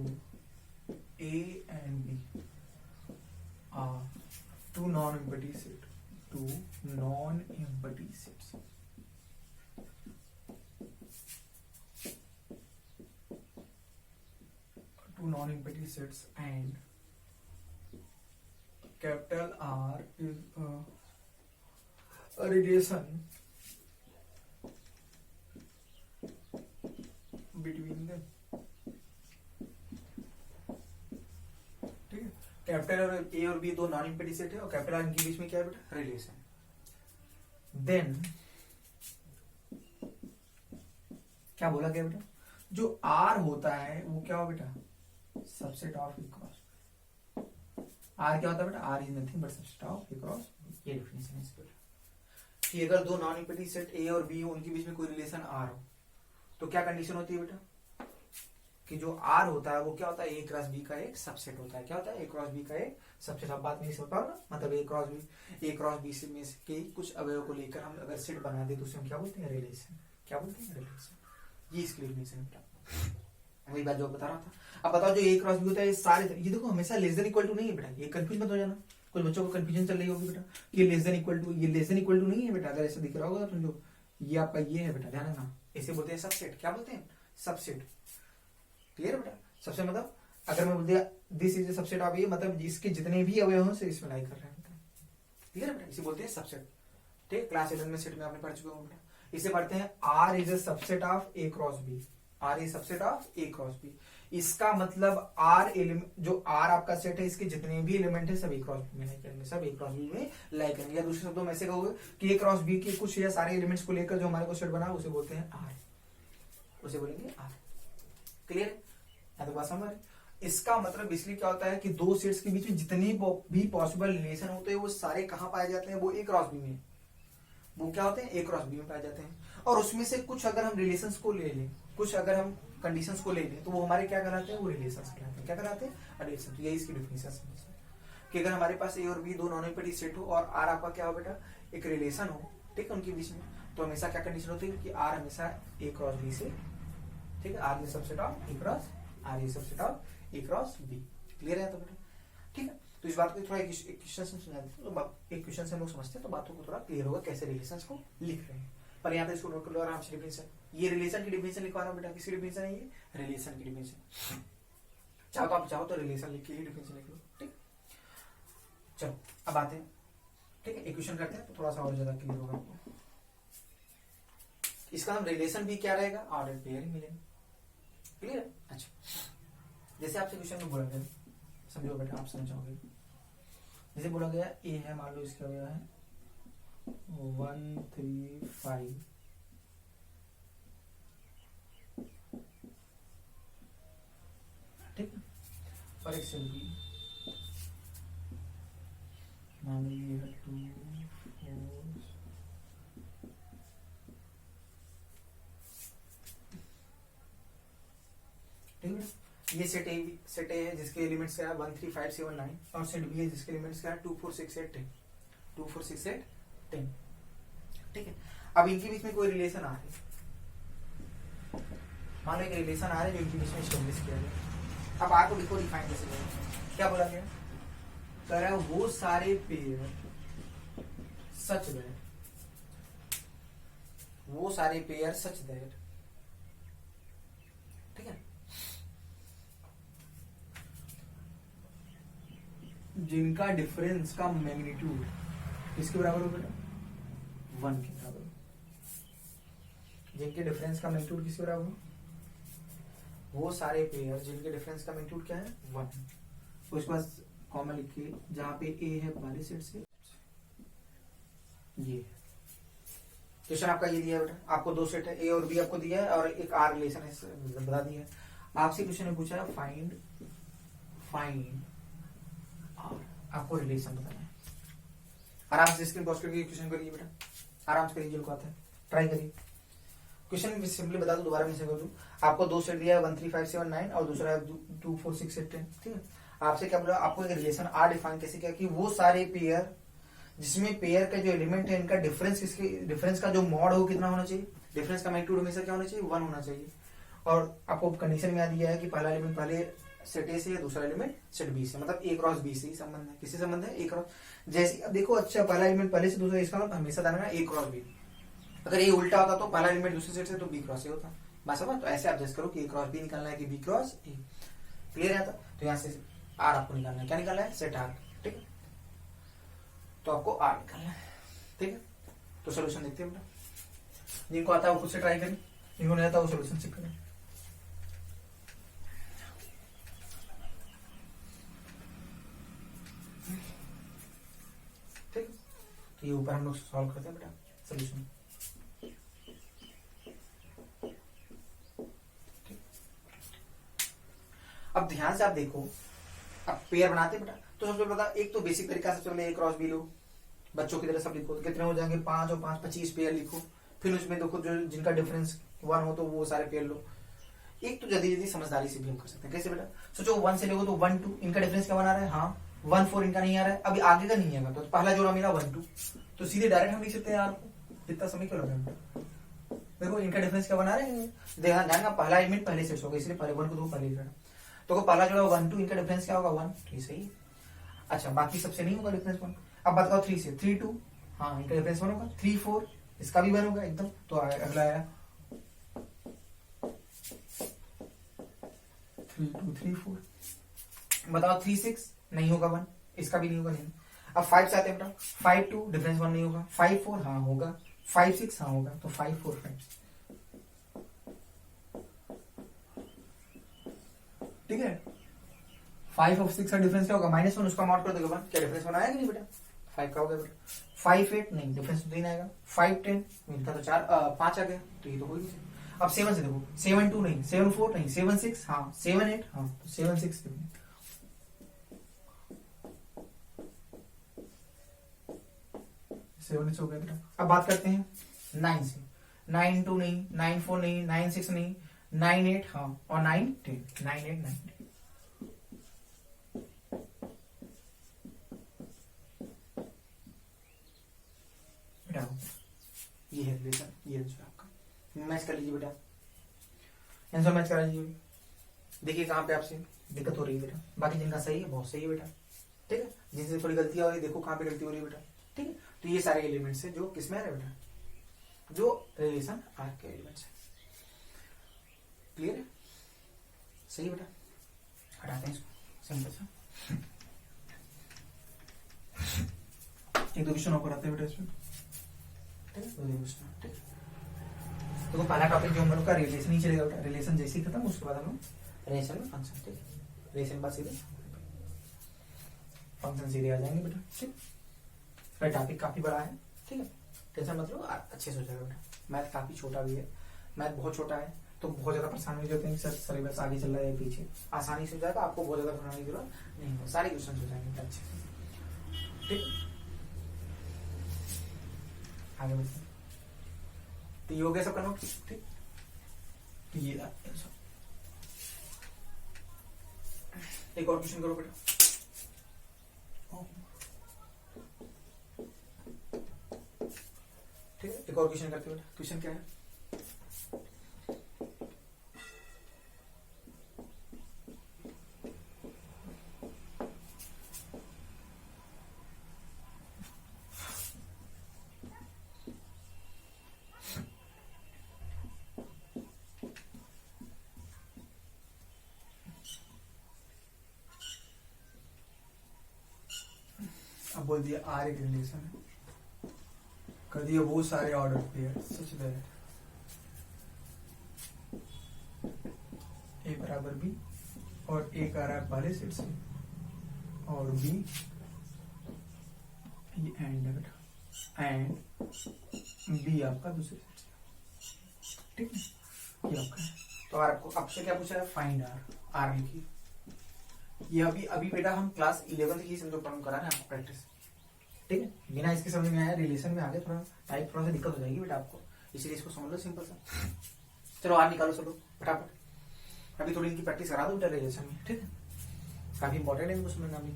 A and B are two non-empty sets, two non-empty sets, two non-empty sets, and capital R is a relation between them. Capital और ए और बी दो नॉन एम्प्टी सेट है और कैपिटल इनके बीच में क्या है बेटा, रिलेशन। देन क्या बोला गया बेटा, जो आर होता है वो क्या हो बेटा, subset of A cross. R क्या होता है बेटा, R is nothing but subset of A cross. ये डेफिनेशन है इसका कि अगर दो नॉन एम्प्टी सेट ए और बी हो, उनके बीच में कोई रिलेशन आर हो, तो क्या कंडीशन होती है बेटा कि जो आर होता है वो क्या होता है, ए क्रॉस बी का एक सबसेट होता है। क्या होता है, ए क्रॉस बी का एक सबसेट। अब बात नहीं समझ पाओ ना, मतलब ए क्रॉस बी से में के कुछ अवयव को लेकर हम अगर सेट बना दे तो उसे हम क्या बोलते हैं, रिलेशन। क्या बोलते हैं, रिलेशन। ये इसकी डेफिनेशन है, वही बात जो बता रहा था। अब बताओ जो ए क्रॉस बी होता है, ये सारे, ये देखो हमेशा लेस देन इक्वल टू नहीं है बेटा, ये कंफ्यूज मत हो जाना। कुछ बच्चों को कंफ्यूजन चल रही होगी बेटा, ये लेस देन इक्वल टू, ये लेस देन इक्वल टू नहीं है बेटा। अगर ऐसा दिख रहा होगा तो समझो ये आपका ये है बेटा, ध्यान रखना। इसे बोलते हैं सबसेट। क्या बोलते हैं, सबसेट। क्लियर बेटा, सबसे मतलब अगर मैं बोल दिया this is a subset of A, मतलब इसके जितने भी अवयव हैं से इसमें लाई कर रहे हैं। क्लियर बेटा, इसे बोलते हैं सबसेट। ठीक है, क्लास 11 में सेट में आपने पढ़ चुके होंगे। इसे पढ़ते हैं R is a subset of A cross B, R is subset of A cross B. इसका मतलब आर एलिमेंट, जो आर आपका सेट है, इसके जितने भी एलिमेंट है सब ए क्रॉस बी में लाई करेंगे, सब ए क्रॉस बी में लाई करेंगे। या दूसरे शब्दों में ऐसे कहोगे कि ए क्रॉस बी के कुछ या सारे एलिमेंट्स को लेकर जो हमारे को सेट बना उसे बोलते हैं आर, उसे बोलेंगे आर। क्लियर है? या तो बात समझ। इसका मतलब इसलिए क्या होता है कि दो सेट्स के बीच में जितनी भी पॉसिबल रिलेशन होते हैं वो सारे कहाँ पाए जाते हैं, वो ए क्रॉस बी में, वो क्या होते हैं ए क्रॉस बी में पाए जाते हैं। और उसमें से कुछ अगर हम रिलेशंस को ले लें, कुछ अगर हम कंडीशंस को ले लें, तो वो हमारे क्या कहलाते हैं, वो रिलेशंस कहलाते हैं। क्या कहलाते हैं? रिलेशन। तो यही इसकी डेफिनेशन है कि अगर हमारे पास ए और बी दो नॉन इक्विटी सेट हो और आर आपका क्या हो बेटा, एक रिलेशन हो, ठीक है, उनके बीच में, तो हमेशा क्या कंडीशन होती है कि आर हमेशा ए क्रॉस बी से, ठीक है, R is subset of A cross, R is subset of A cross B. Clear है तो बेटा? ठीक है, तो इस बात को थोड़ा एक क्वेश्चन से समझा देते हैं, तो एक क्वेश्चन से हम लोग समझते हैं तो बातों को थोड़ा क्लियर होगा कैसे रिलेशंस को लिख रहे हैं। पर यहाँ पे इसको नोट कर लो आराम से डिफिनेशन, ये रिलेशन की डिफिनेशन लिखवा रहा हूँ बेटा। किसकी डिफिनेशन है ये? रिलेशन की डिफिनेशन। चाहो तो आप चाहो तो रिलेशन लिख के ही डिफिनेशन लिख लो। ठीक, चलो अब आते हैं, ठीक है, इक्वेशन करते हैं तो थोड़ा सा और ज्यादा क्लियर होगा आपको। इसका हम रिलेशन भी क्या रहेगा, ऑर्डर पेयर ही मिलेगा। क्लियर है? अच्छा, जैसे आपसे क्वेश्चन में बोला गया, समझो बेटा, आप समझाओगे। जैसे बोला गया ए है, मान लो इसका गया है 1 3 5, ठीक है, और एक सेल बी मान लो ये है 2 4, ठीक है। ये सेट ए है जिसके एलिमेंट्स क्या है 1 3 5 7 9, और सेट बी है जिसके एलिमेंट्स क्या है 2 4 6 8 10, 2 4 6 8 10, ठीक है। अब इनके बीच में कोई रिलेशन आ रही है, मान लो एक रिलेशन आ रहा है जो इनके बीच में एस्टेब्लिश किया गया। अब आर को लिखो, डिफाइन कैसे करें, क्या बोला गया, कह रहा है वो सारे पेयर सच दैट, वो सारे पेयर सच दैट, ठीक है, जिनका डिफरेंस का मैग्नीट्यूड किसके बराबर हो बेटा, 1 के बराबर हो। जिनके डिफरेंस का मैग्नीट्यूड किसके बराबर हो, वो सारे पेयर जिनके डिफरेंस का मैग्नीट्यूड क्या है 1। तो इसके बाद कॉमन लिखिए, जहां पे ए है पहले सेट से, ये क्वेश्चन आपका ये दिया है बेटा, आपको दो सेट है ए और बी आपको दिया है और एक आर रिलेशन है बता दिया है। आपसे क्वेश्चन ने पूछा है फाइंड आर, आपको रिलेशन बताना है। आराम से स्क्रीन पॉज करके क्वेश्चन करिए बेटा, आराम से करिए, जो आता है ट्राई करिए। क्वेश्चन में सिंपली बता दूं, दोबारा मैं से कर दूं, आपको दो सेट दिया है 1 3 5 7 9 और दूसरा है 2 4 6 8 10, ठीक है। आपसे क्या बोला, आपको एक रिलेशन आर डिफाइन कैसे किया कि वो सारे पेयर जिसमें पेयर का जो एलिमेंट है इनका डिफरेंस, किसके डिफरेंस का जो मॉड हो कितना होना चाहिए, डिफरेंस का मैग्नीट्यूड हमेशा क्या होना चाहिए 1 होना चाहिए। और आपको कंडीशन में दिया है कि पहला एलिमेंट पहले सेट ए से या दूसरा एलिमेंट सेट बी से, मतलब ए क्रॉस बी से ही संबंध है। किससे संबंध है, ए क्रॉस। जैसे अब देखो, अच्छा पहला एलिमेंट पहले से दूसरा, इसका मतलब हमेशा दाना ए क्रॉस बी। अगर ये उल्टा होता तो पहला एलिमेंट दूसरे सेट से तो बी क्रॉस ए होता, बस समझ। तो ऐसे आप जस्ट करो कि ए क्रॉस बी निकालना है कि बी क्रॉस ए। क्लियर है? तो यहाँ से आर आपको निकालना है, क्या निकालना है, सेट आर, ठीक है। तो आपको आर निकालना है, ठीक है। तो सोल्यूशन देखते हैं बेटा, जिनको आता है वो खुद से ट्राई करें, जिनको नहीं आता वो सोल्यूशन चेक करें। ठीक, तो ये ऊपर हम लोग सॉल्व करते हैं बेटा सोल्यूशन। अब ध्यान से आप देखो, अब पेयर बनाते बेटा, तो सबसे पहले एक तो बेसिक तरीका, सबसे पहले ए क्रॉस बी लो, बच्चों की तरह सब लिखो, तो कितने हो जाएंगे 5 और 5 25 पेयर लिखो। फिर उसमें देखो जो जिनका डिफरेंस 1 हो तो वो सारे पेयर लो। एक तो जल्दी जल्दी समझदारी से भी हम कर सकते हैं, कैसे बेटा, सोचो 1 से देखो तो 1 2 इनका डिफरेंस क्या बना रहा है, हाँ 1 4 इनका नहीं आ रहा है, अभी आगे का नहीं आएगा, तो पहला जोड़ा मेरा 1 2, तो सीधे डायरेक्ट हम लिख सकते हैं यार को, इतना समय क्यों लगा। देखो इनका डिफरेंस क्या बना रहे हैं, ध्यान जाएगा, पहला एलिमेंट पहले से होगा, इसलिए पहले 1 को 2 पहले लिखना। तो पहला जोड़ा 1 2, इनका डिफरेंस क्या होगा 1, तो सही। अच्छा बाकी सबसे नहीं होगा डिफरेंस 1। अब बताओ 3 से 3 2, हाँ इनका डिफरेंस 1 होगा, 3 4 इसका भी 1 होगा एकदम। तो अगला आया 3 2 3 4, बताओ 3 6 नहीं होगा 1, इसका भी नहीं होगा, नहीं। अब 5 से आते हैं बेटा, 5 2 डिफरेंस 1 नहीं होगा, 5 4 हाँ होगा, 5 6 हाँ होगा, तो 5 4 5, ठीक है। 5 और 6 का डिफरेंस क्या होगा, -1, उसका मॉड कर देगा 1, क्या डिफरेंस 1 आया कि नहीं बेटा, 5 का हो गया बेटा। 5 8 नहीं, डिफरेंस 3 आएगा, 5 10 मिलता तो 4 5 आ गया, तो ये तो हो ही नहीं। अब 7 से देखो, 7 2 नहीं, 7 4 नहीं, 7 6 हाँ, 7 8 हाँ, तो 7 6 7 हो गया बेटा। अब बात करते हैं 9 से, 9 2 नहीं, 9 4 नहीं, 9 6 नहीं, 9 8 हाँ, और 9 10, 9 8 9 10। ये है रिलेशन, ये आंसर आपका। मैच कर लीजिए बेटा, आंसर मैच करा लीजिए। देखिए कहाँ पे आपसे दिक्कत हो रही है बेटा, बाकी जिनका सही है बहुत सही है बेटा, ठीक है। जिनसे थोड़ी गलतियां हो रही है देखो कहाँ पे गलती हो रही है बेटा, ठीक है। तो ये सारे एलिमेंट्स है जो किसमें आ रहे बेटा, जो रिलेशन आर के एलिमेंट्स है। क्लियर है, सही बेटा। हटाते हैं इसको सिंपल सा, एक दो क्वेश्चन और कराते हैं बेटा इसमें, ठीक है। तो पहला टॉपिक जो हम लोग का रिलेशन ही चलेगा बेटा, रिलेशन जैसे ही खत्म उसके बाद हम रिलेशन में फंक्शन, ठीक है। रिलेशन बाद सीधे फंक्शन सीधे आ जाएंगे बेटा, ठीक। टॉपिक काफी बड़ा है, ठीक है, टेंशन मत लो, अच्छे से हो जाएगा बेटा। मैथ काफी छोटा भी है, मैथ बहुत छोटा है तो बहुत ज्यादा परेशान हो जाते हैं सर, सिलेबस आगे चल रहा है पीछे, आसानी से हो जाएगा, आपको बहुत ज्यादा घबराने की जरूरत नहीं है, सारे क्वेश्चन हो जाएंगे अच्छे से, ठीक। आगे बढ़ते हैं, तो ये हो गया सब करना, ठीक। तो ये एक और क्वेश्चन करो बेटा, ठीक है। एक और क्वेश्चन करते बेटा, क्वेश्चन क्या है, अब बोल दिया आर एक रिलेशन है, कर दिया वो सारे ऑर्डर पेयर सच दैट ए बराबर बी, और एक आ रहा है पहले सेट से और बी एंड है बेटा, एंड बी आपका दूसरे सेट से, ठीक है। ये आपका है, तो आर आपको आपसे क्या पूछा है, फाइंड आर, आर लिखिए। ये अभी बेटा हम क्लास 11 की समझो पढ़ करा रहे हैं आपको प्रैक्टिस, ठीक है। बिना इसके समझ में आया रिलेशन में आगे थोड़ा टाइप थोड़ा सा दिक्कत हो जाएगी बेटा आपको, इसलिए इसको समझ लो सिंपल सा। चलो आर निकालो सब लोग फटाफट, अभी थोड़ी इनकी प्रैक्टिस करा दो बेटा रिलेशन में, ठीक है, काफी इंपॉर्टेंट है इनको समझना भी।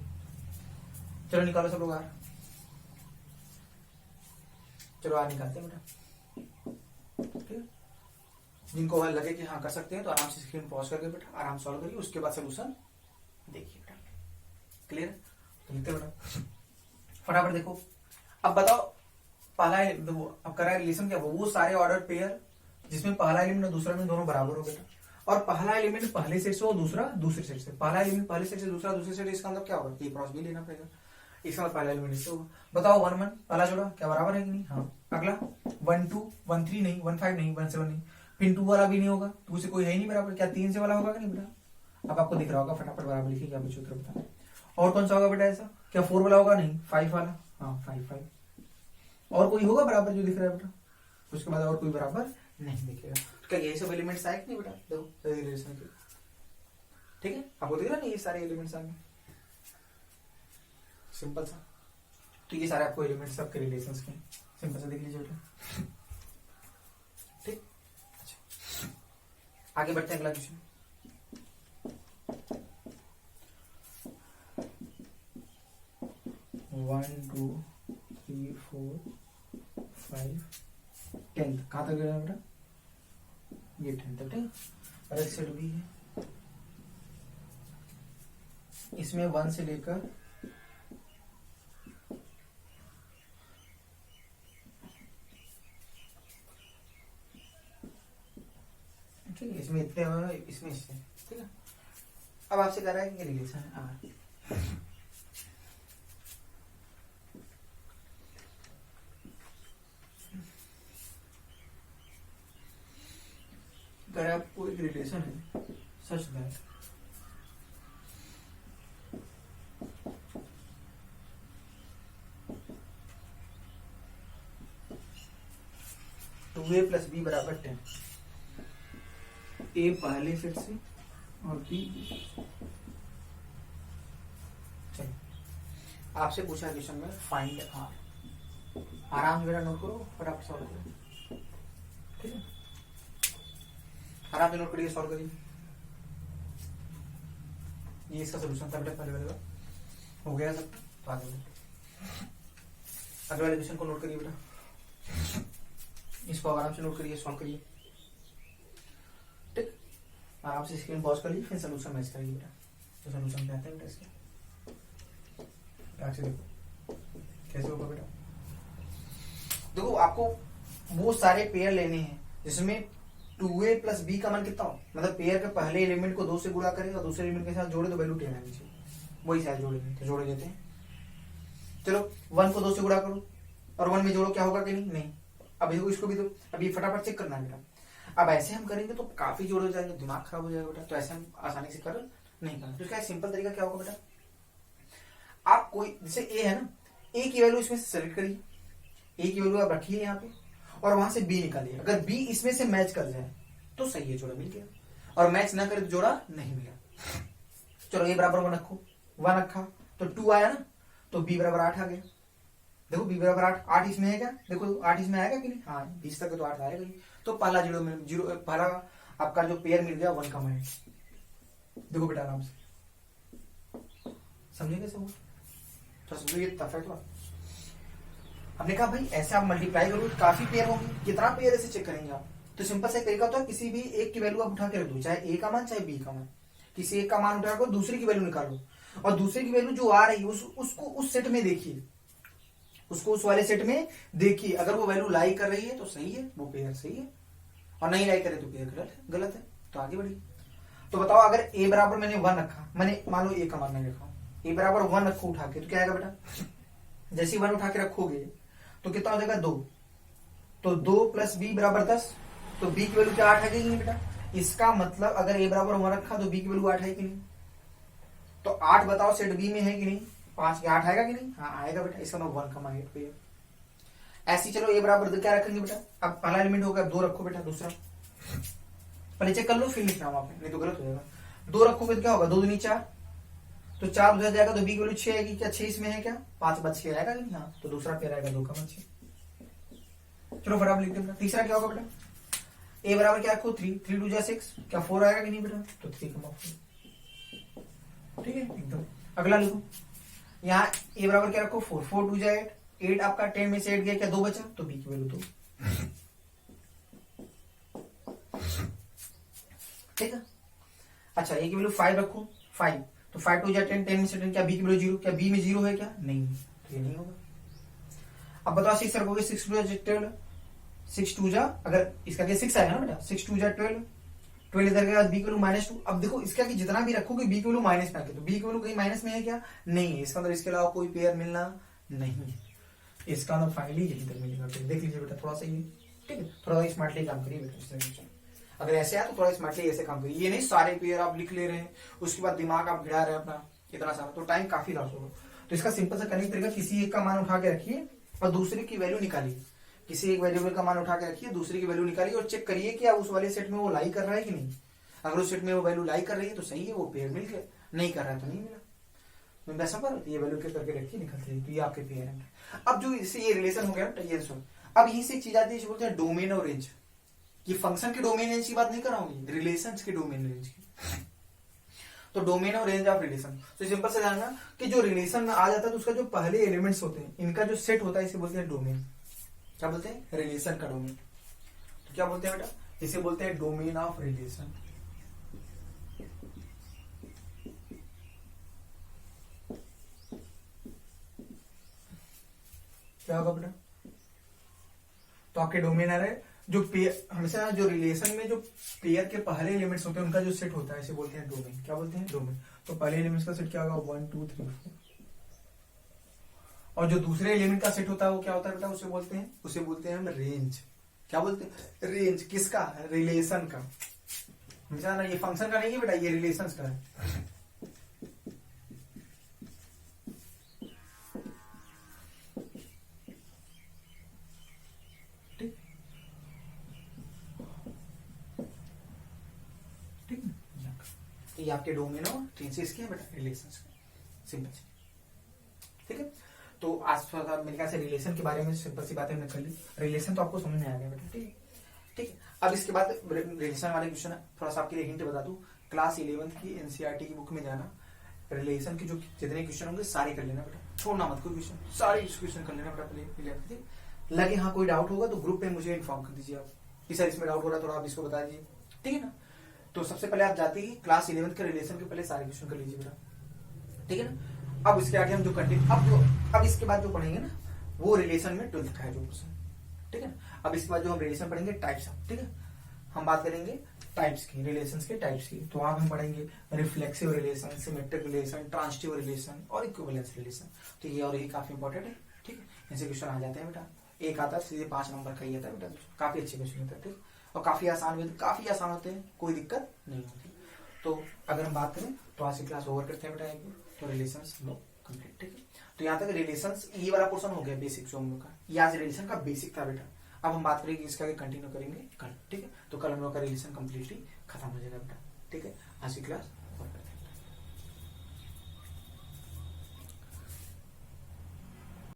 चलो निकालो सब लोग आर, चलो आर निकालते हैं बेटा, ठीक है। जिनको लगे कि हाँ कर सकते हैं तो आराम से स्क्रीन पॉज करके बेटा आराम सॉल्व करिए, उसके बाद सोल्यूशन देखिए बेटा, क्लियर। तो लिखते बेटा फटाफट देखो, अब बताओ पहला अब करा रिलेशन क्या, वो सारे ऑर्डर पेयर जिसमें पहला एलिमेंट और दूसरा एलिमेंट दोनों बराबर हो बेटा, और पहला एलिमेंट पहले सेट से और दूसरा दूसरे सेट से, पहला एलिमेंट पहले सेट से दूसरा दूसरे सेट, इसका मतलब क्या होगा, ये क्रॉस भी लेना पड़ेगा, इसका मतलब पहला एलिमेंट इससे होगा। बताओ 1 1 पहला जोड़ा क्या बराबर है कि नहीं, हाँ। अगला 1 2 1 3 नहीं, 1 5 नहीं, 1 7 नहीं, फिर 2 वाला भी नहीं होगा, 2 से कोई है ही नहीं बराबर, क्या 3 से वाला होगा कि नहीं बेटा, अब आपको दिख रहा होगा, फटाफट बराबर लिखिए, क्या बच्चों उत्तर बता। और कौन सा होगा बेटा ऐसा, क्या 4 वाला होगा, नहीं 5 वाला, हाँ 5 5, और कोई होगा बराबर जो दिख रहा है बेटा, उसके बाद और कोई बराबर नहीं दिखेगा। तो क्या यही सब एलिमेंट्स आए कि नहीं बेटा, देखो रिलेशन के, ठीक है, आपको दिख रहा नहीं ये सारे एलिमेंट्स आए, सिंपल सा। तो ये सारे आपको एलिमेंट्स सबके रिलेशंस के सिंपल सा देख लीजिए बेटा, ठीक। अच्छा आगे बढ़ते हैं, अगला question. One two three four 5 10 कहाँ तक गया बेटा, ये 10 तक, ठीक। और सेट भी है, इसमें 1 से लेकर ठीक है, इसमें इतने इसमें इससे, ठीक है। अब आपसे कह रहा है कि रिलेशन है आर, कह रहा है आपको एक रिलेशन है such that two a plus b बराबर 10, ए पहले सेट से और बी। चलिए आपसे पूछा क्वेश्चन में फाइंड आर, आराम से मेरा नोट करो, फटाफट सॉल्व करो, ठीक है, आराम से नोट करिए, सॉल्व करिए। ये इसका सोल्यूशन था बेटा, पहले वाले का हो गया सब, तो आगे अगले वाले क्वेश्चन को नोट करिए बेटा, इसको आराम से नोट करिए, सॉल्व करिए, ठीक, आराम से स्क्रीन पॉज करिए, फिर सोल्यूशन मैच करिए बेटा, तो सोल्यूशन क्या आता है बेटा इसका, आगे देखो कैसे होगा बेटा। देखो आपको वो सारे पेयर लेने हैं जिसमें 2a प्लस बी का मान कितना हो, मतलब पेयर के पहले एलिमेंट को 2 से गुणा करें और दूसरे एलिमेंट के साथ जोड़े तो वैल्यू 10 आनी चाहिए, वही साथ जोड़ेंगे, तो जोड़े देते हैं। चलो 1 को 2 से गुणा करो और 1 में जोड़ो, क्या होगा कि नहीं, अब देखो इसको भी तो अभी फटाफट चेक करना है बेटा। अब ऐसे हम करेंगे तो काफी जोड़ हो जाएंगे, दिमाग खराब हो जाएगा बेटा, तो ऐसे हम आसानी से कर नहीं करना। तो इसका सिंपल तरीका क्या होगा बेटा, आप कोई जैसे ए है ना, ए की वैल्यू इसमें से सेलेक्ट करिए, ए की वैल्यू आप रखिए यहाँ पे और वहां से बी निकालिए, अगर बी इसमें से मैच कर जाए तो सही है, जोड़ा मिल गया, और मैच ना करे तो जोड़ा नहीं मिला। चलो ए बराबर 1 रखो, 1 रखा तो 2 आया ना, तो बी बराबर 8 आ गया। देखो बी बराबर 8, 8 इसमें है क्या, देखो 8 इसमें आएगा कि नहीं, हाँ 20 तक तो 8 आएगा ही, तो पहला जीरो पहला आपका जो पेयर मिल गया 1 का माइंड। देखो बेटा आराम से समझे कैसे हुआ, तो समझो ये परफेक्ट हुआ। हमने कहा भाई ऐसे आप मल्टीप्लाई करो काफी पेयर होंगे, कितना पेयर ऐसे चेक करेंगे आप, तो सिंपल से तरीका होता है किसी भी एक की वैल्यू आप उठा के रख दो, चाहे ए का मान चाहे बी का मान, किसी एक का मान उठा कर दूसरे की वैल्यू निकालो और दूसरे की वैल्यू जो आ रही है उसको उस सेट में देखिए, उसको उस वाले सेट में देखिए, अगर वो वैल्यू लाई कर रही है तो सही है, वो पेयर सही है, और नहीं लाई करे तो पेयर गलत है, तो आगे बढ़िए। तो बताओ अगर ए बराबर मैंने 1 रखा, मैंने मान लो ए का मान नहीं रखा, ए बराबर 1 रखो उठा के, तो क्या आएगा बेटा, जैसे 1 उठा के रखोगे तो कितना हो जाएगा 2, तो 2 प्लस बी बराबर 10, तो बी की वैल्यू क्या 8 है कि नहीं बेटा, इसका मतलब अगर ए बराबर 1 रखा तो बी की वैल्यू 8 है कि नहीं, तो 8 बताओ सेट बी में है कि नहीं, 5 के 8 आएगा कि नहीं, हाँ आएगा बेटा, इसका मतलब 1 का मान 8 पे। ऐसी चलो ए बराबर क्या रखेंगे बेटा, अब पहला एलिमेंट होगा 2 रखो बेटा, दूसरा पहले चेक कर लो फिर लिखना वहां पे, नहीं तो गलत हो जाएगा। 2 रखोगे तो क्या होगा, 2 दूनी 4, तो 4 उधर जाएगा तो बी की वैल्यू 6 आएगी, क्या 6 इसमें है क्या, 5 बाद 6 आएगा कि नहीं, हाँ तो दूसरा पेयर आएगा 2 का मान 6। चलो फटाफट लिखते हैं, तीसरा क्या होगा बेटा, ए बराबर क्या रखो 3, 3 2 जा 6, क्या 4 आएगा कि नहीं बेटा, तो 3 का 4, ठीक है एकदम। अगला लिखो, यहाँ ए बराबर क्या रखो 4, 4 2 जा 8, 8 आपका 10 में से 8 गया, क्या 2 बचा, तो बी की वैल्यू 2, ठीक है। अच्छा ए की वैल्यू 5 रखो, 5, तो 5 2 जा 10, 10 में से 10, क्या बी की वैल्यू 0, क्या बी में 0 है क्या, नहीं, तो ये नहीं होगा। अब बताओ 6 रखोगे, 6 2 जा 12, 6 2 जा, अगर इसका क्या 6 आएगा ना बेटा, 6 2 जा 12, 12 इधर गया, बी की वैल्यू -2। अब देखो इसका कि जितना भी रखोगे बी की वैल्यू माइनस में आके, तो बी की वैल्यू कहीं माइनस में है क्या, नहीं है, इसका मतलब इसके अलावा कोई पेयर मिलना नहीं है, इसका मतलब फाइनली यही तक मिलेगा। देख लीजिए बेटा थोड़ा सा ये, ठीक है, थोड़ा सा स्मार्टली काम करिए बेटा, अगर ऐसे आया तो थोड़ा स्मार्टली ऐसे काम करिए, ये नहीं सारे पेयर आप लिख ले रहे हैं उसके बाद दिमाग आप भिड़ा रहे हैं अपना इतना सारा, तो टाइम काफी लॉस होगा। तो इसका सिंपल सा करने का तरीका, किसी एक का मान उठा के रखिए और दूसरे की वैल्यू निकालिए, किसी एक वेरिएबल का मान उठा के रखिए, दूसरे की वैल्यू निकालिए और चेक करिए कि उस वाले सेट में वो लाई कर रहा है कि नहीं, अगर उस सेट में वो वैल्यू लाई कर रही है तो सही है, वो पेयर मिल गया, नहीं कर रहा है तो नहीं मिला। वैसा पर ये वैल्यू के करके रखिए, निकलते हैं, तो ये आपके पेयर है। अब जो इससे ये रिलेशन हो गया, ये सुन, अब यहीं से एक चीज आती है, बोलते हैं डोमेन और रेंज, कि फंक्शन के डोमेन रेंज की बात नहीं कर रहा हूँ, रिलेशन के डोमेन रेंज की। तो डोमेन और रेंज ऑफ रिलेशन, तो सिंपल से जानना कि जो रिलेशन में आ जाता है तो उसका जो पहले एलिमेंट्स होते हैं इनका जो सेट होता है इसे बोलते हैं डोमेन। क्या बोलते हैं, रिलेशन का डोमेन। तो क्या बोलते हैं बेटा, इसे बोलते हैं डोमेन ऑफ रिलेशन। क्या होगा बेटा, तो आपके डोमेन आ रहे जो पेयर, हमेशा जो रिलेशन में जो पेयर के पहले एलिमेंट्स होते हैं उनका जो सेट होता है इसे बोलते हैं डोमेन। क्या बोलते हैं, डोमेन। तो पहले एलिमेंट्स का सेट क्या होगा, 1 2 3 4, और जो दूसरे एलिमेंट का सेट होता है वो क्या होता है बेटा, उसे बोलते हैं हम रेंज। क्या बोलते हैं, रेंज किसका, रिलेशन का। बेटा ये फंक्शन का नहीं है बेटा, ये रिलेशंस का है। ठीक ठीक है, ये आपके डोमेन हो ट्रेंसेस के बेटा, रिलेशंस के, सिंपल सी। ठीक है, तो आज थोड़ा मेरे ख्याल से रिलेशन के बारे में सिंपल सी बातें हमने कर ली। रिलेशन तो आपको समझ में आ गया बेटा, ठीक है। ठीक है, अब इसके बाद रिलेशन वाले क्वेश्चन है, थोड़ा सा आपके लिए हिंट बता दूं, क्लास 11th की एनसीईआरटी की बुक में जाना, रिलेशन के जो जितने क्वेश्चन होंगे सारे कर लेना बेटा, छोड़ना मत कोई क्वेश्चन, सारे क्वेश्चन कर लेना बेटा। लगे हाँ कोई डाउट होगा तो ग्रुप पे मुझे इन्फॉर्म कर दीजिए आप कि सर इसमें डाउट हो रहा है, थोड़ा आप इसको बता दीजिए, ठीक है ना। तो सबसे पहले आप जाते ही क्लास 11th के रिलेशन के पहले सारे क्वेश्चन कर लीजिए बेटा, ठीक है ना। अब इसके आगे हम जो कंटिन्यू अब इसके बाद जो पढ़ेंगे ना वो रिलेशन में 12th का है जो क्वेश्चन, ठीक है ना। अब इसके बाद जो हम रिलेशन पढ़ेंगे टाइप्स ऑफ, ठीक है, हम बात करेंगे टाइप्स की, रिलेशंस के टाइप्स की। तो आज हम पढ़ेंगे reflexive relation, symmetric relation, transitive relation और इक्विवेलेंस रिलेशन। तो ये और ये काफी इंपॉर्टेंट है, ठीक है, इनसे क्वेश्चन आ जाते हैं बेटा। एक आता है सीधे 5 नंबर का ही आता है बेटा, काफी अच्छे क्वेश्चन होते हैं, ठीक, और काफी आसान होते हैं, कोई दिक्कत नहीं होती। तो अगर हम बात करें तो आज की क्लास ओवर करते हैं बेटा, एक तो रिलेशंस हम लोग कंप्लीट, ठीक है। तो यहाँ तक रिलेशंस ये वाला पोर्शन हो गया बेसिक जो हम लोग का, ये आज रिलेशन का बेसिक था बेटा। अब हम बात करेंगे इसका आगे कंटिन्यू करेंगे कल, ठीक है। तो कल हम लोग का रिलेशन कंप्लीटली खत्म हो जाएगा बेटा, ठीक है। आज की क्लास